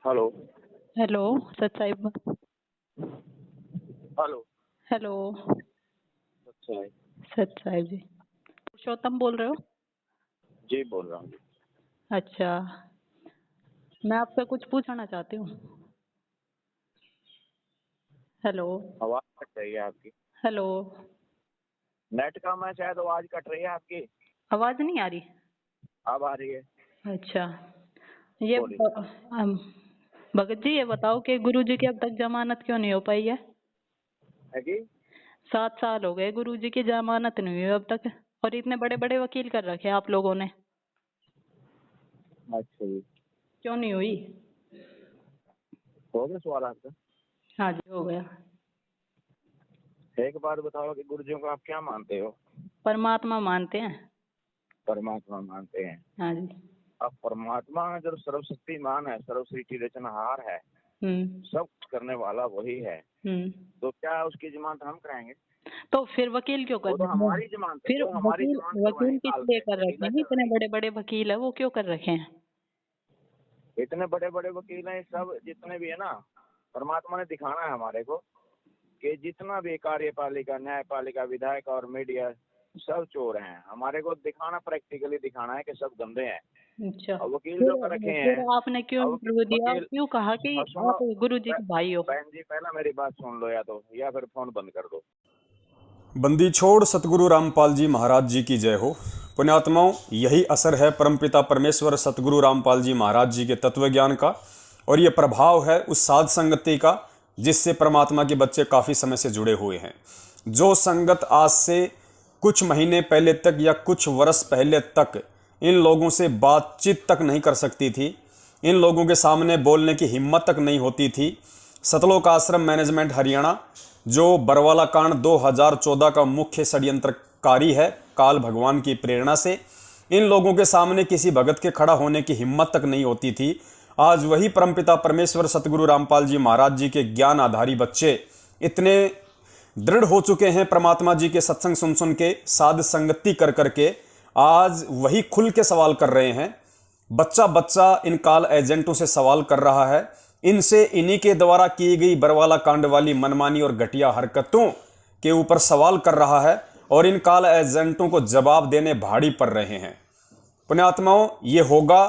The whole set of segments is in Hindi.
हेलो। हेलो। सच साहिब। हेलो। हेलो। अच्छा है। सच साहिब जी, पुरुषोत्तम बोल रहे हो? जी बोल रहा हूँ। अच्छा, मैं आपसे कुछ पूछना चाहती हूँ। हेलो। आवाज कट रही है आपकी। हेलो। नेट कम है शायद, आवाज कट रही है आपकी। आवाज नहीं आ रही? अब आ रही है। अच्छा, ये बोलिए। भगत जी ये बताओ कि गुरुजी की अब तक जमानत क्यों नहीं हो पाई है? है कि 7 साल हो गए, गुरुजी की जमानत नहीं हुई अब तक, और इतने बड़े बड़े वकील कर रखे हैं आप लोगों ने। अच्छा जी। क्यों नहीं हुई? हो गया सवाल आपका। हाँ जी, हो गया। एक बात बताओ कि गुरुजियों को आप क्या मानते हो? परमात्मा मानते हैं। परमात्मा मानते हैं। हाँ जी। अब परमात्मा जब सर्वशक्तिमान है, सर्वसृष्टि रचनहार है, हम्म। सब कुछ करने वाला वही है, हम्म। तो क्या उसकी जमानत हम कराएंगे? तो फिर वकील क्यों कर वो तो रहे हैं? हमारी जमानत है, फिर वो हमारी वकील जमानत वकील करवाएंगे किस काल लिए से, कर रखे लीला हैं? चल इतने रही बड़े बड़े वकील है, वो क्यों कर रखे हैं? है। इतने बड़े बड़े वकील हैं, सब जितने भी है ना, परमात्मा ने दिखाना है हमारे को कि जितना भी कार्यपालिका, न्यायपालिका, विधायक और मीडिया सब चोर हैं। हमारे को दिखाना, प्रैक्टिकली दिखाना है कि सब गंदे हैं। अच्छा, और वकील जो कर रखे फिर हैं, आपने क्यों अब इंटरव्यू दिया? वकील, क्यों कहा कि सुनो, आप गुरुजी के भाई हो? बहन जी पहला मेरी बात सुन लो, या फिर फोन बंद कर दो। बंदी छोड़ सतगुरु रामपाल जी महाराज जी की जय हो। पुण्यात्माओं, यही असर है परमपिता परमेश्वर सतगुरु रामपाल जी महाराज जी के तत्व ज्ञान का, और ये प्रभाव है उस साध संगति का जिससे परमात्मा के बच्चे काफ़ी समय से जुड़े हुए हैं। जो संगत आज से कुछ महीने पहले तक या कुछ वर्ष पहले तक इन लोगों से बातचीत तक नहीं कर सकती थी, इन लोगों के सामने बोलने की हिम्मत तक नहीं होती थी, सतलोक आश्रम मैनेजमेंट हरियाणा जो बरवाला कांड 2014 का मुख्य षड्यंत्रकारी है, काल भगवान की प्रेरणा से इन लोगों के सामने किसी भगत के खड़ा होने की हिम्मत तक नहीं होती थी। आज वही परमपिता परमेश्वर सतगुरु रामपाल जी महाराज जी के ज्ञान आधारी बच्चे इतने दृढ़ हो चुके हैं परमात्मा जी के सत्संग सुन सुन के, साध संगति कर करके आज वही खुल के सवाल कर रहे हैं। बच्चा बच्चा इन काल एजेंटों से सवाल कर रहा है, इनसे इन्हीं के द्वारा की गई बरवाला कांड वाली मनमानी और घटिया हरकतों के ऊपर सवाल कर रहा है, और इन काल एजेंटों को जवाब देने भाड़ी पड़ रहे हैं। पुण्यात्माओं, ये होगा,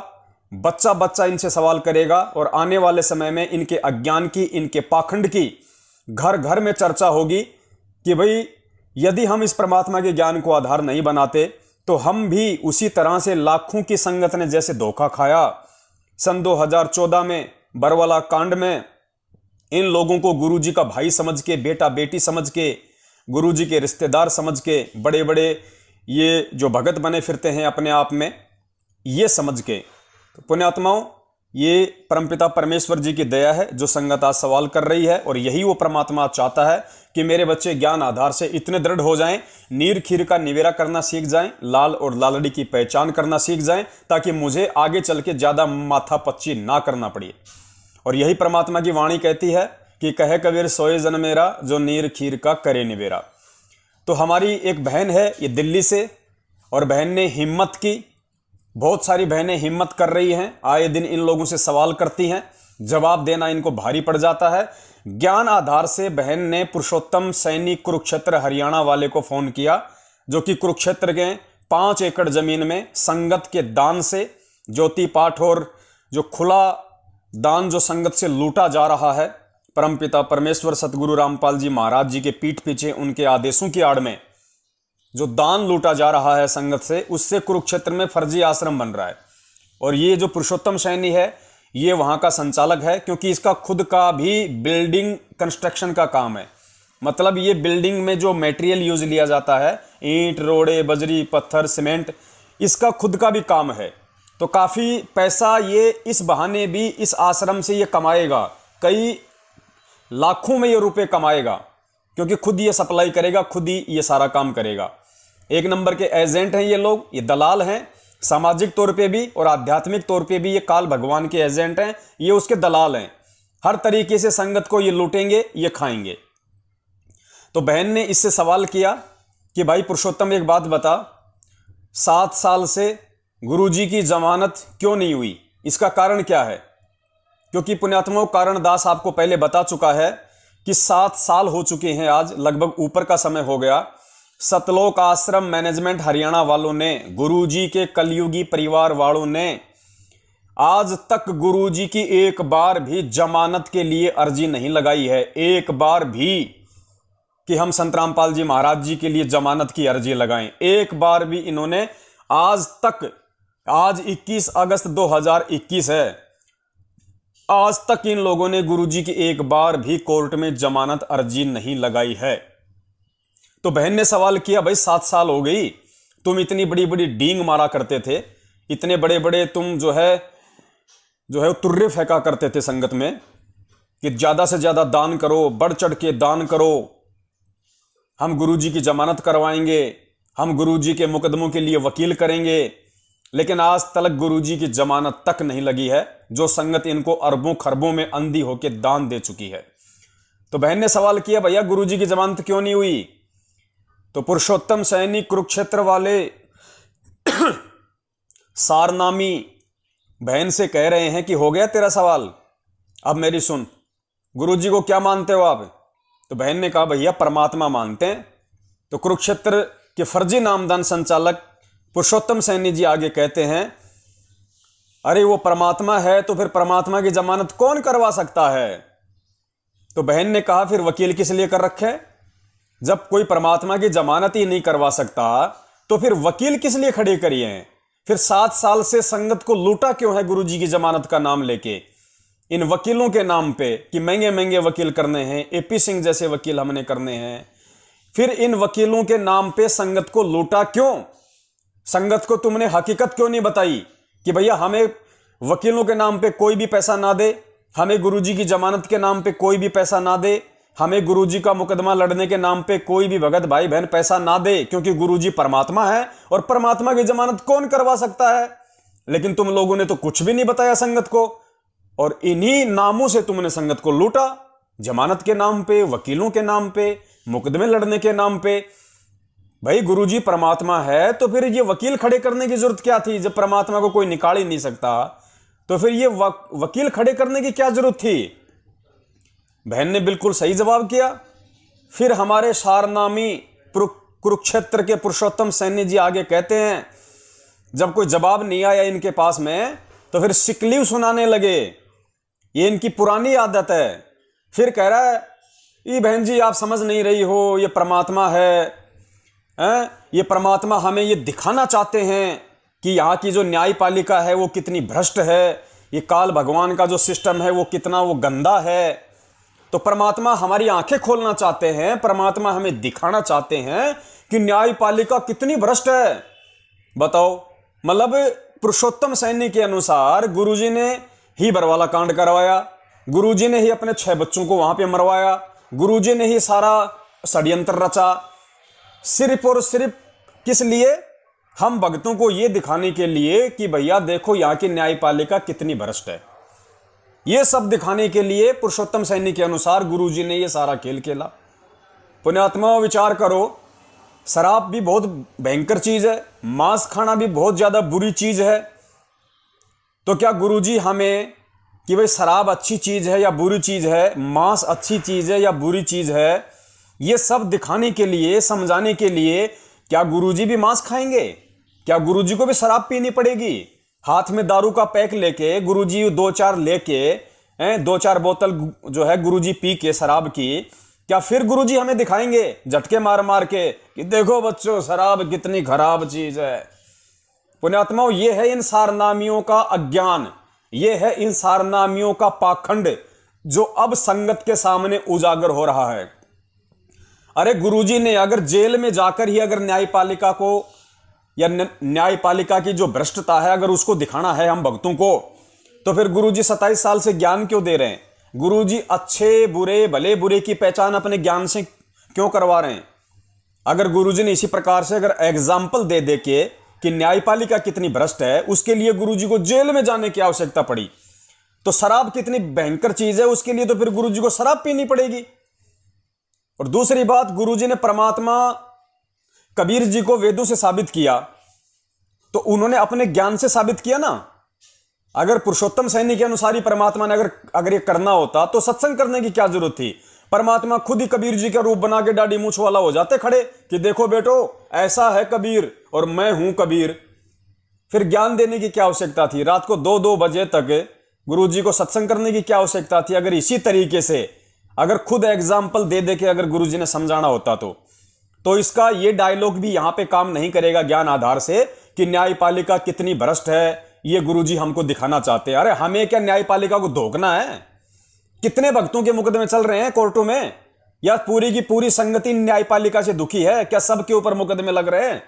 बच्चा बच्चा इनसे सवाल करेगा, और आने वाले समय में इनके अज्ञान की, इनके पाखंड की घर घर में चर्चा होगी कि भाई यदि हम इस परमात्मा के ज्ञान को आधार नहीं बनाते तो हम भी उसी तरह से लाखों की संगत ने जैसे धोखा खाया सन 2014 में बरवाला कांड में, इन लोगों को गुरुजी का भाई समझ के, बेटा बेटी समझ के, गुरुजी के रिश्तेदार समझ के, बड़े बड़े ये जो भगत बने फिरते हैं अपने आप में, ये समझ के। तो पुण्यात्माओं, ये परमपिता परमेश्वर जी की दया है जो संगत आज सवाल कर रही है, और यही वो परमात्मा चाहता है कि मेरे बच्चे ज्ञान आधार से इतने दृढ़ हो जाएं, नीर खीर का निवेरा करना सीख जाएं, लाल और लालड़ी की पहचान करना सीख जाएं, ताकि मुझे आगे चल के ज्यादा माथा पच्ची ना करना पड़े। और यही परमात्मा की वाणी कहती है कि कहे कबीर सोए जन मेरा, जो नीर खीर का करे निवेरा। तो हमारी एक बहन है ये दिल्ली से, और बहन ने हिम्मत की, बहुत सारी बहनें हिम्मत कर रही हैं, आए दिन इन लोगों से सवाल करती हैं, जवाब देना इनको भारी पड़ जाता है। ज्ञान आधार से बहन ने पुरुषोत्तम सैनी कुरुक्षेत्र हरियाणा वाले को फोन किया, जो कि कुरुक्षेत्र के 5 एकड़ जमीन में संगत के दान से ज्योति पाठ और जो खुला दान जो संगत से लूटा जा रहा है, परमपिता परमेश्वर सतगुरु रामपाल जी महाराज जी के पीठ पीछे उनके आदेशों की आड़ में जो दान लूटा जा रहा है संगत से, उससे कुरुक्षेत्र में फर्जी आश्रम बन रहा है। और ये जो पुरुषोत्तम सैनी है ये वहां का संचालक है, क्योंकि इसका खुद का भी बिल्डिंग कंस्ट्रक्शन का काम है। मतलब ये बिल्डिंग में जो मटेरियल यूज लिया जाता है, ईंट, रोड़े, बजरी, पत्थर, सीमेंट, इसका खुद का भी काम है। तो काफी पैसा ये इस बहाने भी इस आश्रम से ये कमाएगा, कई लाखों में ये रुपए कमाएगा, क्योंकि खुद ये सप्लाई करेगा, खुद ही ये सारा काम करेगा। एक नंबर के एजेंट हैं ये लोग, ये दलाल हैं, सामाजिक तौर पे भी और आध्यात्मिक तौर पे भी ये काल भगवान के एजेंट हैं, ये उसके दलाल हैं। हर तरीके से संगत को ये लूटेंगे, ये खाएंगे। तो बहन ने इससे सवाल किया कि भाई पुरुषोत्तम एक बात बता, 7 साल से गुरुजी की जमानत क्यों नहीं हुई, इसका कारण क्या है? क्योंकि पुण्यात्माओं कारणदास आपको पहले बता चुका है कि 7 साल हो चुके हैं, आज लगभग ऊपर का समय हो गया। सतलोक आश्रम मैनेजमेंट हरियाणा वालों ने, गुरुजी के कलयुगी परिवार वालों ने आज तक गुरुजी की एक बार भी जमानत के लिए अर्जी नहीं लगाई है, एक बार भी कि हम संत रामपाल जी महाराज जी के लिए जमानत की अर्जी लगाएं, एक बार भी इन्होंने आज तक, आज 21 अगस्त 2021 है, आज तक इन लोगों ने गुरुजी की एक बार भी कोर्ट में जमानत अर्जी नहीं लगाई है। तो बहन ने सवाल किया, भाई 7 साल हो गई, तुम इतनी बड़ी बड़ी डींग मारा करते थे, इतने बड़े बड़े तुम जो है तुर्रे फेंका करते थे संगत में कि ज्यादा से ज्यादा दान करो, बढ़ चढ़ के दान करो, हम गुरुजी की जमानत करवाएंगे, हम गुरुजी के मुकदमों के लिए वकील करेंगे, लेकिन आज तक गुरुजी की जमानत तक नहीं लगी है, जो संगत इनको अरबों खरबों में अंधी होकर दान दे चुकी है। तो बहन ने सवाल किया, भैया गुरुजी की जमानत क्यों नहीं हुई? तो पुरुषोत्तम सैनी कुरुक्षेत्र वाले सारनामी बहन से कह रहे हैं कि हो गया तेरा सवाल, अब मेरी सुन, गुरुजी को क्या मानते हो आप? तो बहन ने कहा, भैया परमात्मा मानते हैं। तो कुरुक्षेत्र के फर्जी नामदान संचालक पुरुषोत्तम सैनी जी आगे कहते हैं, अरे वो परमात्मा है तो फिर परमात्मा की जमानत कौन करवा सकता है? तो बहन ने कहा, फिर वकील किस लिए कर रखे? जब कोई परमात्मा की जमानत ही नहीं करवा सकता तो फिर वकील किस लिए खड़े करिए हैं? फिर 7 साल से संगत को लूटा क्यों है गुरुजी की जमानत का नाम लेके, इन वकीलों के नाम पे कि महंगे महंगे वकील करने हैं, एपी सिंह जैसे वकील हमने करने हैं। फिर इन वकीलों के नाम पे संगत को लूटा क्यों? संगत को तुमने हकीकत क्यों नहीं बताई कि भैया हमें वकीलों के नाम पे कोई भी पैसा ना दे, हमें गुरुजी की जमानत के नाम पे कोई भी पैसा ना दे, हमें गुरुजी का मुकदमा लड़ने के नाम पे कोई भी भगत भाई बहन पैसा ना दे, क्योंकि गुरुजी परमात्मा है और परमात्मा की जमानत कौन करवा सकता है। लेकिन तुम लोगों ने तो कुछ भी नहीं बताया संगत को, और इन्हीं नामों से तुमने संगत को लूटा, जमानत के नाम पे, वकीलों के नाम पे, मुकदमे लड़ने के नाम पे। भाई गुरुजी परमात्मा है तो फिर ये वकील खड़े करने की जरूरत क्या थी? जब परमात्मा को कोई निकाल ही नहीं सकता तो फिर ये वकील खड़े करने की क्या जरूरत थी? बहन ने बिल्कुल सही जवाब किया। फिर हमारे सारनामी कुरुक्षेत्र के पुरुषोत्तम सैनी जी आगे कहते हैं, जब कोई जवाब नहीं आया इनके पास में तो फिर सिकलीव सुनाने लगे, ये इनकी पुरानी आदत है। फिर कह रहा है, ये बहन जी आप समझ नहीं रही हो, ये परमात्मा है, ये परमात्मा हमें ये दिखाना चाहते हैं कि यहाँ की जो न्यायपालिका है वो कितनी भ्रष्ट है, ये काल भगवान का जो सिस्टम है वो कितना वो गंदा है। तो परमात्मा हमारी आंखें खोलना चाहते हैं, परमात्मा हमें दिखाना चाहते हैं कि न्यायपालिका कितनी भ्रष्ट है। बताओ, मतलब पुरुषोत्तम सैनी के अनुसार गुरुजी ने ही बरवाला कांड करवाया, गुरुजी ने ही अपने 6 बच्चों को वहां पे मरवाया, गुरुजी ने ही सारा षड्यंत्र रचा, सिर्फ और सिर्फ किस लिए? हम भक्तों को यह दिखाने के लिए कि भैया देखो यहाँ की न्यायपालिका कितनी भ्रष्ट है। यह सब दिखाने के लिए पुरुषोत्तम सैनी के अनुसार गुरुजी ने यह सारा खेल खेला। पुण्यात्माओं विचार करो, शराब भी बहुत भयंकर चीज है, मांस खाना भी बहुत ज्यादा बुरी चीज है। तो क्या गुरुजी हमें कि भाई शराब अच्छी चीज है या बुरी चीज है, मांस अच्छी चीज है या बुरी चीज है, ये सब दिखाने के लिए, समझाने के लिए क्या गुरुजी भी मांस खाएंगे? क्या गुरुजी को भी शराब पीनी पड़ेगी? हाथ में दारू का पैक लेके गुरुजी 2-4 लेके 2-4 बोतल जो है गुरुजी पी के शराब की, क्या फिर गुरुजी हमें दिखाएंगे झटके मार मार के कि देखो बच्चों शराब कितनी खराब चीज है? पुण्यात्माओं, ये है इन सारनामियों का अज्ञान, ये है इन सारनामियों का पाखंड जो अब संगत के सामने उजागर हो रहा है। अरे गुरुजी ने अगर जेल में जाकर ही अगर न्यायपालिका को या न्यायपालिका की जो भ्रष्टता है अगर उसको दिखाना है हम भक्तों को, तो फिर गुरुजी 27 साल से ज्ञान क्यों दे रहे हैं? गुरुजी अच्छे बुरे भले बुरे की पहचान अपने ज्ञान से क्यों करवा रहे हैं? अगर गुरुजी ने इसी प्रकार से अगर एग्जाम्पल दे दे के कि न्यायपालिका कितनी भ्रष्ट है, उसके लिए गुरुजी को जेल में जाने की आवश्यकता पड़ी, तो शराब कितनी भयंकर चीज है उसके लिए तो फिर गुरुजी को शराब पीनी पड़ेगी। और दूसरी बात, गुरुजी ने परमात्मा कबीर जी को वेदों से साबित किया, तो उन्होंने अपने ज्ञान से साबित किया ना। अगर पुरुषोत्तम सैनी के अनुसार ही परमात्मा ने अगर ये करना होता तो सत्संग करने की क्या जरूरत थी? परमात्मा खुद ही कबीर जी का रूप बना के दाढ़ी मूछ वाला हो जाते खड़े कि देखो बेटो ऐसा है कबीर और मैं हूं कबीर। फिर ज्ञान देने की क्या आवश्यकता थी? रात को 2-2 बजे तक गुरु जी को सत्संग करने की क्या आवश्यकता थी? अगर इसी तरीके से अगर खुद एग्जाम्पल दे दे के अगर गुरु जी ने समझाना होता तो इसका ये डायलॉग भी यहां पे काम नहीं करेगा ज्ञान आधार से कि न्यायपालिका कितनी भ्रष्ट है, ये गुरुजी हमको दिखाना चाहते हैं। अरे हमें क्या न्यायपालिका को धोखना है? कितने भक्तों के मुकदमे चल रहे हैं कोर्टों में? या पूरी की पूरी संगति न्यायपालिका से दुखी है? क्या सबके ऊपर मुकदमे लग रहे हैं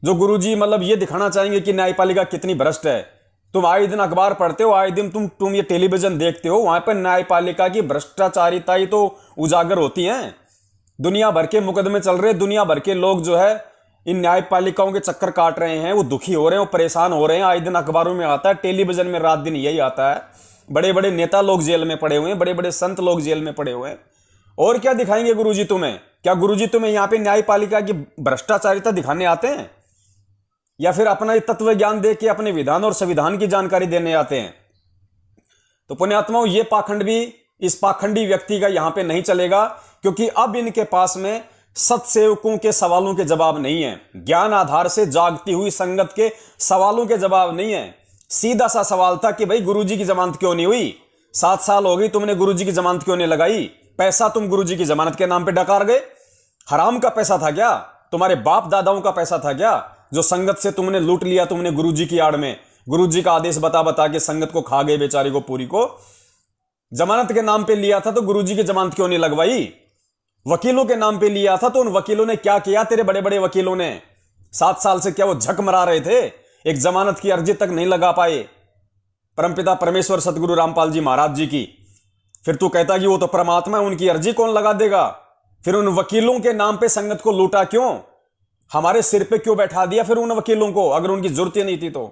जो गुरुजी मतलब ये दिखाना चाहेंगे कि न्यायपालिका कितनी भ्रष्ट है? तुम आए दिन अखबार पढ़ते हो, आए दिन तुम ये टेलीविजन देखते हो, वहां पर न्यायपालिका की भ्रष्टाचारिता ही तो उजागर होती है। दुनिया भर के मुकदमे चल रहे, दुनिया भर के लोग जो है इन न्यायपालिकाओं के चक्कर काट रहे हैं, वो दुखी हो रहे हैं, वो परेशान हो रहे हैं। आए दिन अखबारों में आता है, टेलीविजन में रात दिन यही आता है। बड़े बड़े नेता लोग जेल में पड़े हुए हैं, बड़े बड़े संत लोग जेल में पड़े हुए हैं। और क्या दिखाएंगे गुरुजी तुम्हें? क्या गुरुजी तुम्हें यहां पे न्यायपालिका की भ्रष्टाचारिता दिखाने आते हैं या फिर अपना तत्व ज्ञान दे के अपने विधान और संविधान की जानकारी देने आते हैं? तो पुण्यात्माओं, ये पाखंड भी इस पाखंडी व्यक्ति का यहां पे नहीं चलेगा, क्योंकि अब इनके पास में सत्सेवकों के सवालों के जवाब नहीं है, ज्ञान आधार से जागती हुई संगत के सवालों के जवाब नहीं है। सीधा सा सवाल था कि भाई गुरुजी की जमानत क्यों नहीं हुई? 7 साल हो गई, तुमने गुरुजी की जमानत क्यों नहीं लगाई? पैसा तुम गुरुजी की जमानत के नाम पे डकार गए। हराम का पैसा था क्या? तुम्हारे बाप दादाओं का पैसा था क्या जो संगत से तुमने लूट लिया? तुमने गुरुजी की आड़ में गुरुजी का आदेश बता बता के संगत को खा गए, बेचारी को पूरी को। जमानत के नाम पे लिया था तो गुरुजी की जमानत क्यों नहीं लगवाई? वकीलों के नाम पे लिया था तो उन वकीलों ने क्या किया? तेरे बड़े बड़े वकीलों ने 7 साल से क्या वो झक मरा रहे थे? एक जमानत की अर्जी तक नहीं लगा पाए परमपिता परमेश्वर सतगुरु रामपाल जी महाराज जी की। फिर तू कहता कि वो तो परमात्मा है, उनकी अर्जी कौन लगा देगा? फिर उन वकीलों के नाम पे संगत को लूटा क्यों? हमारे सिर पे क्यों बैठा दिया फिर उन वकीलों को, अगर उनकी जरूरत ही नहीं थी तो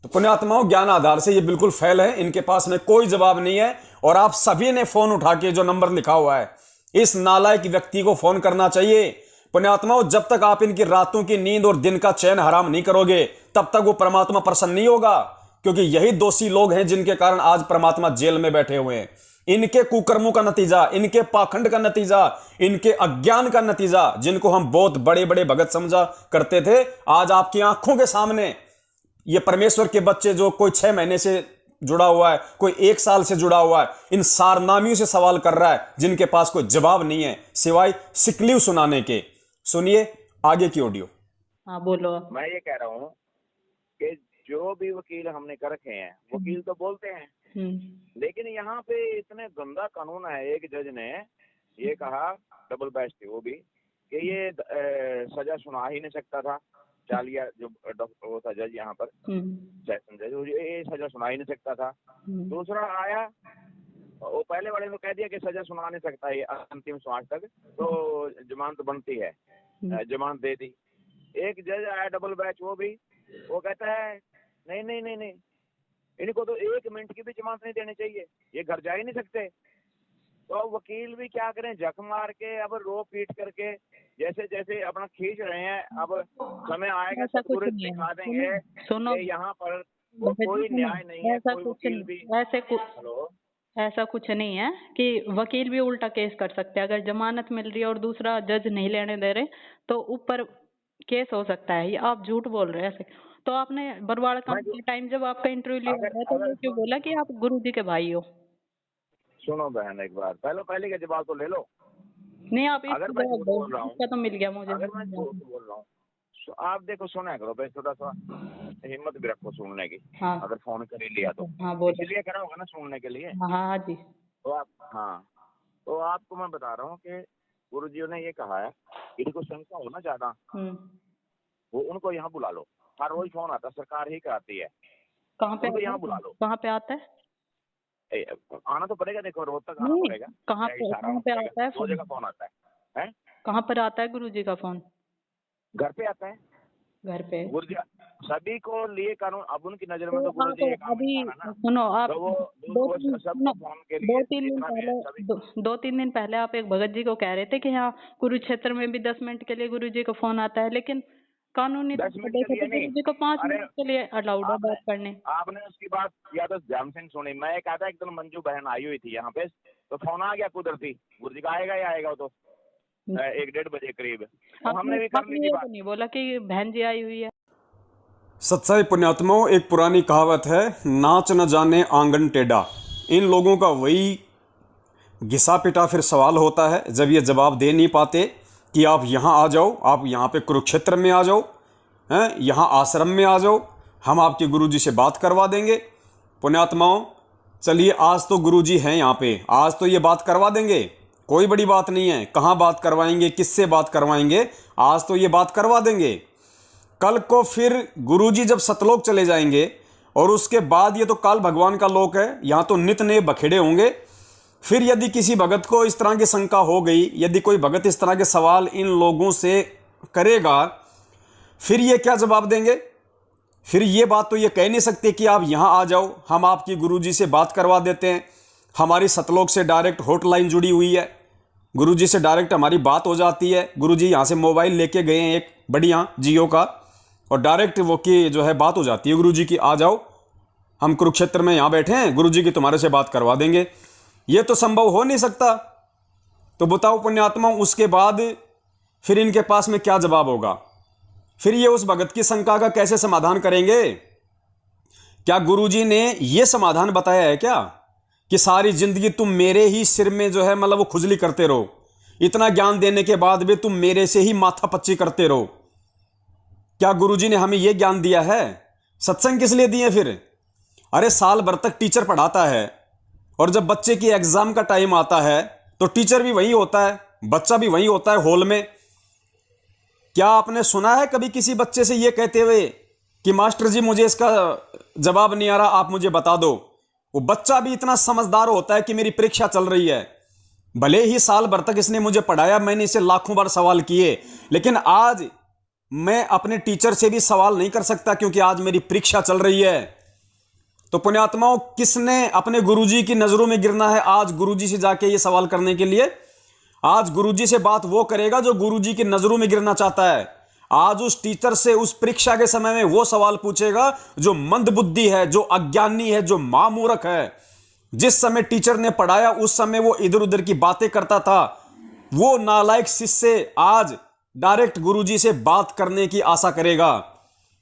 पुण्यात्माओं, ज्ञान आधार से ये बिल्कुल फेल है, इनके पास में कोई जवाब नहीं है। और आप सभी ने फोन उठा के जो नंबर लिखा हुआ है, इस नालायक व्यक्ति को फोन करना चाहिए। पुण्यात्माओं, जब तक आप इनकी रातों की नींद और दिन का चैन हराम नहीं करोगे तब तक वो परमात्मा प्रसन्न नहीं होगा, क्योंकि यही दोषी लोग हैं जिनके कारण आज परमात्मा जेल में बैठे हुए हैं। इनके कुकर्मों का नतीजा, इनके पाखंड का नतीजा, इनके अज्ञान का नतीजा, जिनको हम बहुत बड़े बड़े भगत समझा करते थे, आज आपकी आंखों के सामने ये परमेश्वर के बच्चे जो कोई 6 महीने से जुड़ा हुआ है, कोई 1 साल से जुड़ा हुआ है, इन सारनामियों से सवाल कर रहा है जिनके पास कोई जवाब नहीं है सिवाय सिकलीव सुनाने के। सुनिए आगे की ऑडियो। हाँ बोलो। मैं ये कह रहा हूँ कि जो भी वकील हमने कर रखे हैं, वकील तो बोलते हैं, लेकिन यहाँ पे इतने गंदा कानून है। एक जज ने ये कहा, डबल बेंच थी वो भी, कि ये सजा सुना ही नहीं सकता था। चालिया जो वो था जज यहाँ पर, सेशन जज, ये सजा सुना ही नहीं सकता था। दूसरा आया, वो पहले वाले ने कह दिया कि सजा सुना नहीं सकता ये अंतिम श्वास तक, तो जमानत बनती है, जमानत दे दी। एक जज आया डबल बेंच, वो कहता है नहीं नहीं नहीं नहीं, इनको तो 1 मिनट की भी जमानत नहीं देनी चाहिए, ये घर जा ही नहीं सकते। तो अब वकील भी क्या करें, झक मार के, अब रो पीट करके जैसे जैसे अपना खींच रहे हैं। अब समय आएगा सतगुरु दिखा देंगे कि यहाँ पर कोई न्याय नहीं है, कोई वकील भी ऐसा कुछ नहीं है कि वकील भी उल्टा केस कर सकते हैं। अगर जमानत मिल रही है और दूसरा जज नहीं लेने दे रहे तो ऊपर केस हो सकता है। ये आप झूठ बोल रहे हैं ऐसे। तो आपने बरवाड़ा कांड के टाइम जब आपका इंटरव्यू लिया गया तो ये क्यों बोला कि आप गुरुजी के भाई हो? सुनो बहन, एक बार पहले का जवाब तो ले लो। नहीं, आप अगर मैं झूठ बोल रहा हूँ, इसका तो मिल गया मुझे। अगर मैं झूठ बोल रहा हूँ तो आप देखो, सुना करो भाई, थोड़ा सा हिम्मत भी रखो सुनने की। हाँ। अगर फोन कर ही लिया तो हाँ बोलो। इसलिए करा होगा ना सुनने के लिए। हाँ जी। तो आप, हाँ, तो आपको मैं बता रहा हूँ कि गुरुजी ने ये कहा है, इनको शंका हो ना ज्यादा, वो उनको यहाँ बुला लो। हर रोज फोन आता, सरकार ही कराती है। कहाँ पे यहाँ बुला लो। कहाँ पे आता है? आना तो पड़ेगा, देखो रोहतक आना पड़ेगा। कहाँ पे आता है? 2 जगह फोन आता है। कहाँ पर आता है गुरुजी का फोन? घर पे आता है। घर पे गुरुजी सभी को लिए कानून, अब उनकी नजर में तो गुरुजी ये काम अभी नहीं ना। सुनो, आप तो 2-3 दिन पहले आप एक भगत जी को कह रहे थे कि हाँ कुरुक्षेत्र में भी 10 मिनट के लिए गुरुजी का फोन आता है, लेकिन कानूनी 10 तौर पर मिनट के देखे लिए तो नहीं। गुरुजी को 5 अरे मिनट के लिए अलाउड है आपने बात करने। आपने उसकी बात या तो ध्यान से सुनी। मैं कहा था एक दिन मंजू बहन आई हुई थी यहाँ पे, तो फोन आ गया कुदरती, गुरुजी का आएगा ही आएगा वो तो 1-1:30 बजे करीब, और हमने भी कर आपने ली थी ये बात। तो नहीं बोला कि बहन जी आई हुई है? सत्साई पुण्यात्माओं, एक पुरानी कहावत है, नाच न जाने आंगन टेढ़ा। इन लोगों का वही घिसा पिटा फिर सवाल होता है जब ये जवाब दे नहीं पाते कि आप यहाँ आ जाओ, आप यहाँ पे कुरुक्षेत्र में आ जाओ, हैं, यहाँ आश्रम में आ जाओ, हम आपके गुरुजी से बात करवा देंगे। पुण्यात्माओं, चलिए आज तो गुरुजी हैं यहाँ पे, आज तो ये बात करवा देंगे, कोई बड़ी बात नहीं है। कहाँ बात करवाएंगे, किससे बात करवाएंगे, आज तो ये बात करवा देंगे। कल को फिर गुरुजी जब सतलोक चले जाएंगे, और उसके बाद ये तो काल भगवान का लोक है, यहाँ तो नित नए बखेड़े होंगे। फिर यदि किसी भगत को इस तरह की शंका हो गई, यदि कोई भगत इस तरह के सवाल इन लोगों से करेगा, फिर ये क्या जवाब देंगे? फिर ये बात तो ये कह नहीं सकते कि आप यहाँ आ जाओ, हम आपकी गुरुजी से बात करवा देते हैं। हमारी सतलोक से डायरेक्ट हॉटलाइन जुड़ी हुई है, गुरुजी से डायरेक्ट हमारी बात हो जाती है। गुरुजी यहाँ से मोबाइल लेके गए हैं एक बढ़िया जियो का, और डायरेक्ट वो की जो है बात हो जाती है गुरुजी की, आ जाओ हम कुरुक्षेत्र में यहाँ बैठे हैं, गुरुजी की तुम्हारे से बात करवा देंगे। ये तो संभव हो नहीं सकता। तो बताओ पुण्यात्मा, उसके बाद फिर इनके पास में क्या जवाब होगा? फिर ये उस भगत की शंका का कैसे समाधान करेंगे? क्या गुरुजी ने ये समाधान बताया है क्या कि सारी जिंदगी तुम मेरे ही सिर में जो है मतलब वो खुजली करते रहो, इतना ज्ञान देने के बाद भी तुम मेरे से ही माथा पच्ची करते रहो? क्या गुरुजी ने हमें यह ज्ञान दिया है? सत्संग किस लिए दिए फिर? अरे साल भर तक टीचर पढ़ाता है, और जब बच्चे की एग्जाम का टाइम आता है तो टीचर भी वही होता है, बच्चा भी वही होता है हॉल में। क्या आपने सुना है कभी किसी बच्चे से ये कहते हुए कि मास्टर जी मुझे इसका जवाब नहीं आ रहा, आप मुझे बता दो? वो बच्चा भी इतना समझदार होता है कि मेरी परीक्षा चल रही है, भले ही साल भर तक इसने मुझे पढ़ाया, मैंने इसे लाखों बार सवाल किए, लेकिन आज मैं अपने टीचर से भी सवाल नहीं कर सकता क्योंकि आज मेरी परीक्षा चल रही है। तो पुण्यात्माओं, किसने अपने गुरुजी की नजरों में गिरना है आज गुरुजी से जाके ये सवाल करने के लिए? आज गुरुजी से बात वो करेगा जो गुरुजी की नजरों में गिरना चाहता है। आज उस टीचर से उस परीक्षा के समय में वो सवाल पूछेगा जो मंदबुद्धि है, जो अज्ञानी है, जो मामूर्ख है। जिस समय टीचर ने पढ़ाया उस समय वो इधर उधर की बातें करता था, वो नालायक शिष्य आज डायरेक्ट गुरुजी से बात करने की आशा करेगा।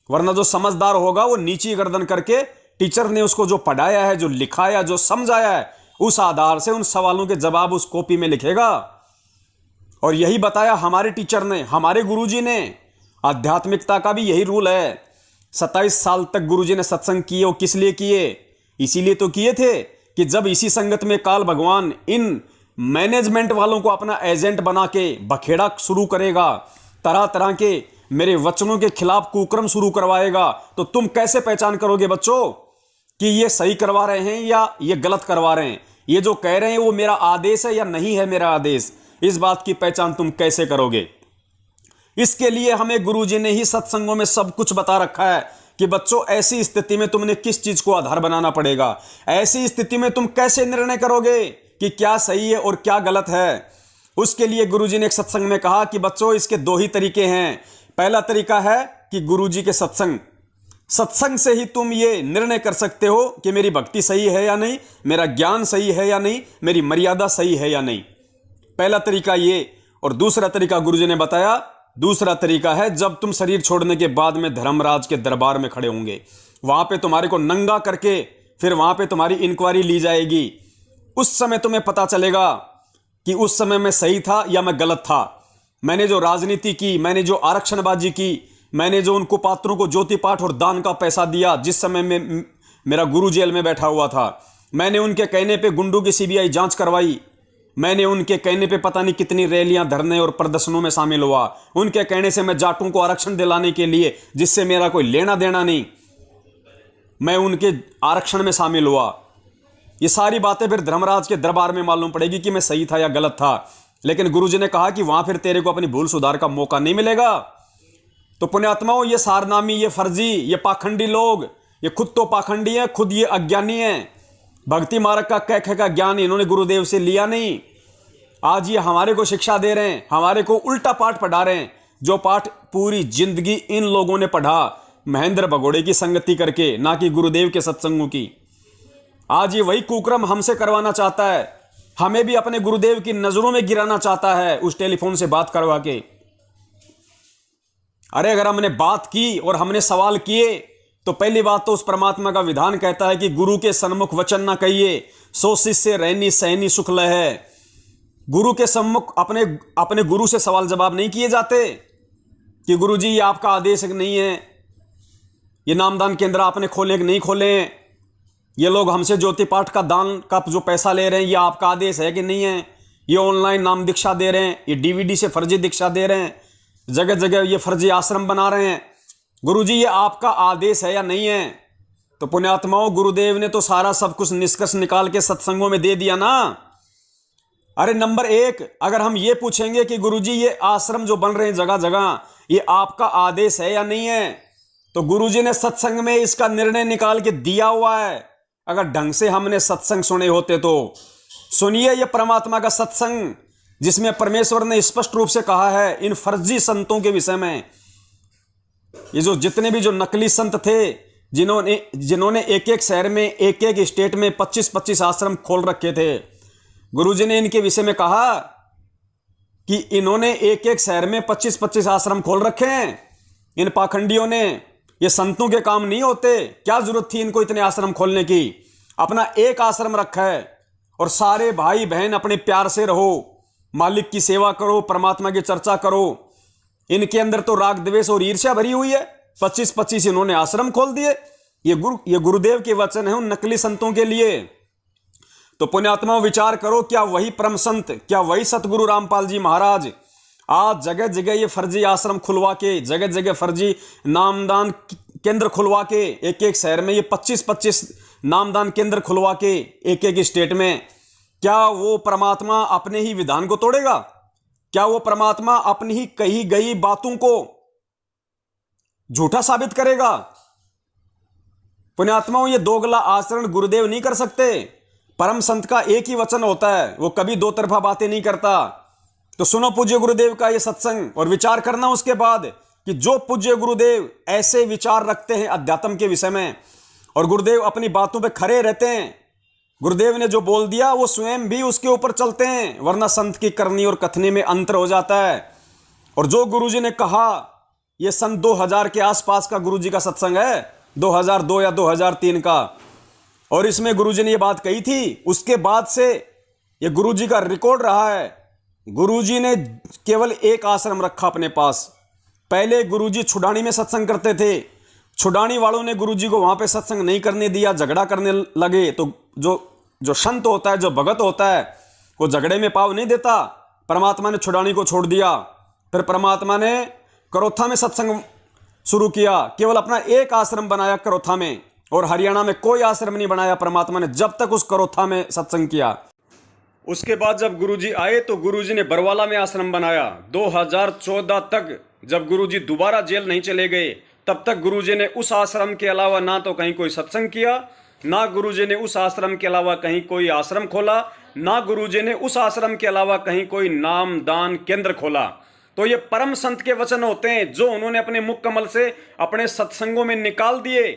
वरना जो समझदार होगा वो नीची गर्दन करके टीचर ने उसको जो पढ़ाया है, जो लिखाया, जो समझाया है, उस आधार से उन सवालों के जवाब उस कॉपी में लिखेगा। और यही बताया हमारे टीचर ने, हमारे गुरुजी ने। आध्यात्मिकता का भी यही रूल है। 27 साल तक गुरुजी ने सत्संग किए, और किस लिए किए? इसीलिए तो किए थे कि जब इसी संगत में काल भगवान इन मैनेजमेंट वालों को अपना एजेंट बना के बखेड़ा शुरू करेगा, तरह तरह के मेरे वचनों के खिलाफ कुकर्म शुरू करवाएगा, तो तुम कैसे पहचान करोगे बच्चों कि ये सही करवा रहे हैं या ये गलत करवा रहे हैं? ये जो कह रहे हैं वो मेरा आदेश है या नहीं है मेरा आदेश? इस बात की पहचान तुम कैसे करोगे? इसके लिए हमें गुरुजी ने ही सत्संगों में सब कुछ बता रखा है कि बच्चों ऐसी स्थिति में तुमने किस चीज को आधार बनाना पड़ेगा। ऐसी स्थिति में तुम कैसे निर्णय करोगे कि क्या सही है और क्या गलत है। उसके लिए गुरुजी ने एक सत्संग में कहा कि बच्चों इसके दो ही तरीके हैं। पहला तरीका है कि गुरुजी के सत्संग से ही तुम ये निर्णय कर सकते हो कि मेरी भक्ति सही है या नहीं, मेरा ज्ञान सही है या नहीं, मेरी मर्यादा सही है या नहीं। पहला तरीका ये। और दूसरा तरीका गुरुजी ने बताया, दूसरा तरीका है जब तुम शरीर छोड़ने के बाद में धर्मराज के दरबार में खड़े होंगे, वहां पे तुम्हारे को नंगा करके फिर वहां पे तुम्हारी इंक्वायरी ली जाएगी। उस समय तुम्हें पता चलेगा कि उस समय मैं सही था या मैं गलत था। मैंने जो राजनीति की, मैंने जो आरक्षणबाजी की, मैंने जो उन कुपात्रों को ज्योति पाठ और दान का पैसा दिया जिस समय में मेरा गुरु जेल में बैठा हुआ था, मैंने उनके कहने पे गुंडों की सीबीआई जांच करवाई, मैंने उनके कहने पे पता नहीं कितनी रैलियां, धरने और प्रदर्शनों में शामिल हुआ, उनके कहने से मैं जाटों को आरक्षण दिलाने के लिए जिससे मेरा कोई लेना देना नहीं, मैं उनके आरक्षण में शामिल हुआ। ये सारी बातें फिर धर्मराज के दरबार में मालूम पड़ेगी कि मैं सही था या गलत था। लेकिन गुरुजी ने कहा कि वहां फिर तेरे को अपनी भूल सुधार का मौका नहीं मिलेगा। तो पुण्यात्माओं, ये सारनामी, ये फर्जी, ये पाखंडी लोग, ये खुद तो पाखंडी हैं, खुद ये अज्ञानी हैं। भक्ति मार्ग का कह का ज्ञान इन्होंने गुरुदेव से लिया नहीं। आज ये हमारे को शिक्षा दे रहे हैं, हमारे को उल्टा पाठ पढ़ा रहे हैं। जो पाठ पूरी जिंदगी इन लोगों ने पढ़ा महेंद्र भगोड़े की संगति करके, ना कि गुरुदेव के सत्संगों की। आज ये वही कुक्रम हमसे करवाना चाहता है, हमें भी अपने गुरुदेव की नजरों में गिराना चाहता है उस टेलीफोन से बात करवा के। अरे अगर हमने बात की और हमने सवाल किए तो पहली बात तो उस परमात्मा का विधान कहता है कि गुरु के सन्मुख वचन ना कहिए, सो शिष्य रहनी सहनी सुख लहै। गुरु के सम्मुख अपने गुरु से सवाल जवाब नहीं किए जाते कि गुरु जी ये आपका आदेश है कि नहीं है, ये नामदान केंद्र आपने खोले कि नहीं खोले, ये लोग हमसे ज्योति पाठ का दान का जो पैसा ले रहे हैं ये आपका आदेश है कि नहीं है, ये ऑनलाइन नाम दीक्षा दे रहे हैं, ये डीवीडी से फर्जी दीक्षा दे रहे हैं, जगह जगह ये फर्जी आश्रम बना रहे हैं, गुरुजी ये आपका आदेश है या नहीं है। तो पुण्यात्माओं, गुरुदेव ने तो सारा सब कुछ निष्कर्ष निकाल के सत्संगों में दे दिया ना। अरे नंबर 1, अगर हम ये पूछेंगे कि गुरुजी ये आश्रम जो बन रहे हैं जगह जगह ये आपका आदेश है या नहीं है, तो गुरुजी ने सत्संग में इसका निर्णय निकाल के दिया हुआ है। अगर ढंग से हमने सत्संग सुने होते तो सुनिए ये परमात्मा का सत्संग, जिसमें परमेश्वर ने स्पष्ट रूप से कहा है इन फर्जी संतों के विषय में। ये जो जितने भी जो नकली संत थे, जिन्होंने एक एक शहर में एक एक स्टेट में 25-25 आश्रम खोल रखे थे, गुरुजी ने इनके विषय में कहा कि इन्होंने एक एक शहर में 25-25 आश्रम खोल रखे हैं। इन पाखंडियों ने, ये संतों के काम नहीं होते, क्या जरूरत थी इनको इतने आश्रम खोलने की। अपना एक आश्रम रखा है और सारे भाई बहन अपने प्यार से रहो, मालिक की सेवा करो, परमात्मा की चर्चा करो। इनके अंदर तो राग द्वेष और ईर्ष्या भरी हुई है। 25-25 इन्होंने आश्रम खोल दिए। ये गुरुदेव के वचन है उन नकली संतों के लिए। तो पुण्यात्माओं विचार करो, क्या वही परम संत, क्या वही सतगुरु रामपाल जी महाराज आज जगह जगह ये फर्जी आश्रम खुलवा के, जगह जगह फर्जी नामदान केंद्र खुलवा के, एक एक शहर में ये 25-25 नामदान केंद्र खुलवा के एक एक स्टेट में, क्या वो परमात्मा अपने ही विधान को तोड़ेगा? क्या वो परमात्मा अपनी ही कही गई बातों को झूठा साबित करेगा? पुण्यात्माओं, ये दोगला आचरण गुरुदेव नहीं कर सकते। परम संत का एक ही वचन होता है, वो कभी दो तरफा बातें नहीं करता। तो सुनो पूज्य गुरुदेव का ये सत्संग और विचार करना उसके बाद कि जो पूज्य गुरुदेव ऐसे विचार रखते हैं अध्यात्म के विषय में और गुरुदेव अपनी बातों पे खड़े रहते हैं, गुरुदेव ने जो बोल दिया वो स्वयं भी उसके ऊपर चलते हैं, वरना संत की करनी और कथनी में अंतर हो जाता है। और जो गुरुजी ने कहा, ये सन 2000 के आसपास का गुरुजी का सत्संग है, 2002 या 2003 का, और इसमें गुरुजी ने ये बात कही थी। उसके बाद से ये गुरुजी का रिकॉर्ड रहा है। गुरुजी ने केवल एक आश्रम रखा अपने पास। पहले गुरुजी छुडानी में सत्संग करते थे, छुडानी वालों ने गुरुजी को वहां पे सत्संग नहीं करने दिया, झगड़ा करने लगे। तो जो संत होता है, जो भगत होता है, वो झगड़े में पाव नहीं देता। परमात्मा ने छुडानी को छोड़ दिया। फिर परमात्मा ने करोथा में सत्संग शुरू किया, केवल अपना एक आश्रम बनाया करोथा में, और हरियाणा में कोई आश्रम नहीं बनाया परमात्मा ने जब तक उस करोथा में सत्संग किया। उसके बाद जब गुरुजी आए तो गुरुजी ने बरवाला में आश्रम बनाया। 2014 तक जब गुरुजी दोबारा जेल नहीं चले गए, तब तक गुरुजी ने उस आश्रम के अलावा ना तो कहीं कोई सत्संग किया, ना गुरुजी ने उस आश्रम के अलावा कहीं कोई आश्रम खोला, ना गुरुजी ने उस आश्रम के अलावा कहीं कोई नाम दान केंद्र खोला। तो ये परम संत के वचन होते हैं जो उन्होंने अपने मुख कमल से अपने सत्संगों में निकाल दिए,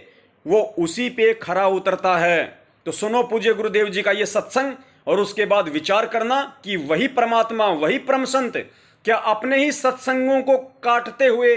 वो उसी पे खरा उतरता है। तो सुनो पूज्य गुरुदेव जी का ये सत्संग और उसके बाद विचार करना कि वही परमात्मा, वही परम संत क्या अपने ही सत्संगों को काटते हुए,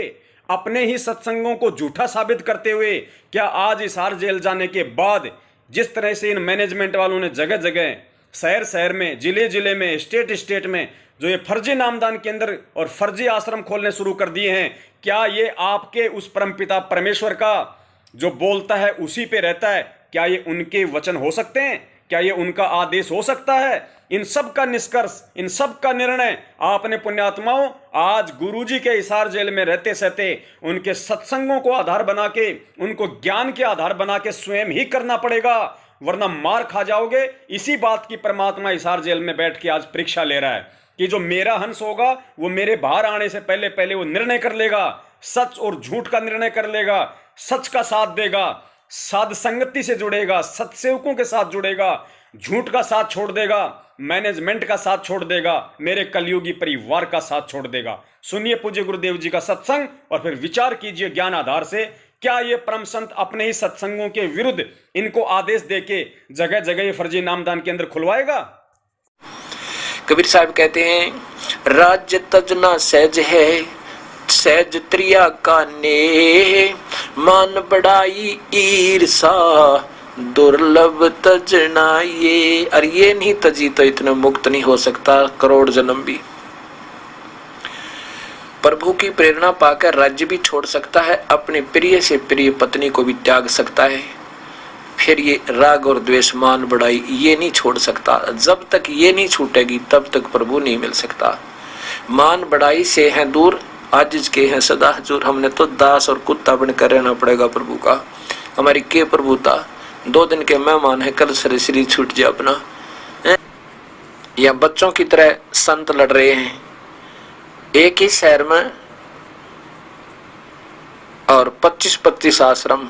अपने ही सत्संगों को झूठा साबित करते हुए, क्या आज हिसार जेल जाने के बाद जिस तरह से इन मैनेजमेंट वालों ने जगह जगह, शहर शहर में, जिले जिले में, स्टेट स्टेट में जो ये फर्जी नामदान केंद्र और फर्जी आश्रम खोलने शुरू कर दिए हैं, क्या ये आपके उस परमपिता परमेश्वर का जो बोलता है उसी पे रहता है? क्या ये उनके वचन हो सकते हैं? क्या ये उनका आदेश हो सकता है? इन सब का निष्कर्ष, इन सब का निर्णय आपने पुण्यात्माओं आज गुरुजी के हिसार जेल में रहते सहते उनके सत्संगों को आधार बना के, उनको ज्ञान के आधार बना के स्वयं ही करना पड़ेगा, वरना मार खा जाओगे। इसी बात की परमात्मा हिसार जेल में बैठ के आज परीक्षा ले रहा है कि जो मेरा हंस होगा वो मेरे बाहर आने से पहले पहले वो निर्णय कर लेगा, सच और झूठ का निर्णय कर लेगा, सच का साथ देगा, साध संगति से जुड़ेगा, सत्सेवकों के साथ जुड़ेगा, झूठ का साथ छोड़ देगा, मैनेजमेंट का साथ छोड़ देगा, मेरे कलयुगी परिवार का साथ छोड़ देगा। सुनिए पूज्य गुरुदेव जी का सत्संग और फिर विचार कीजिए ज्ञान आधार से, क्या ये परम संत अपने ही सत्संगों के विरुद्ध इनको आदेश देके जगह जगह ये फर्जी नामदान केंद्र खुलवाएगा? कबीर साहब कहते हैं राज्य तजना सहज है, सहज त्रिया का ने, मान बढ़ाई ईर्षा दुर्लभ तजना ये। और ये नहीं तजी तो इतना मुक्त नहीं हो सकता करोड़ जन्म भी। प्रभु की प्रेरणा पाकर राज्य भी छोड़ सकता है, अपने प्रिय से प्रिय पत्नी को भी त्याग सकता है। फिर ये राग और द्वेष मान बढ़ाई ये नहीं छोड़ सकता। जब तक ये नहीं छूटेगी तब तक प्रभु नहीं मिल सकता। मान बढ़ाई से हैं दूर, आजिज के हैं सदा हजूर। हमने तो दास और कुत्ता बनकर रहना पड़ेगा प्रभु का। हमारी के प्रभुता 2 दिन के मेहमान है, कल शरीर छूट जाए अपना। या बच्चों की तरह संत लड़ रहे हैं एक ही शहर में और 25-25 आश्रम,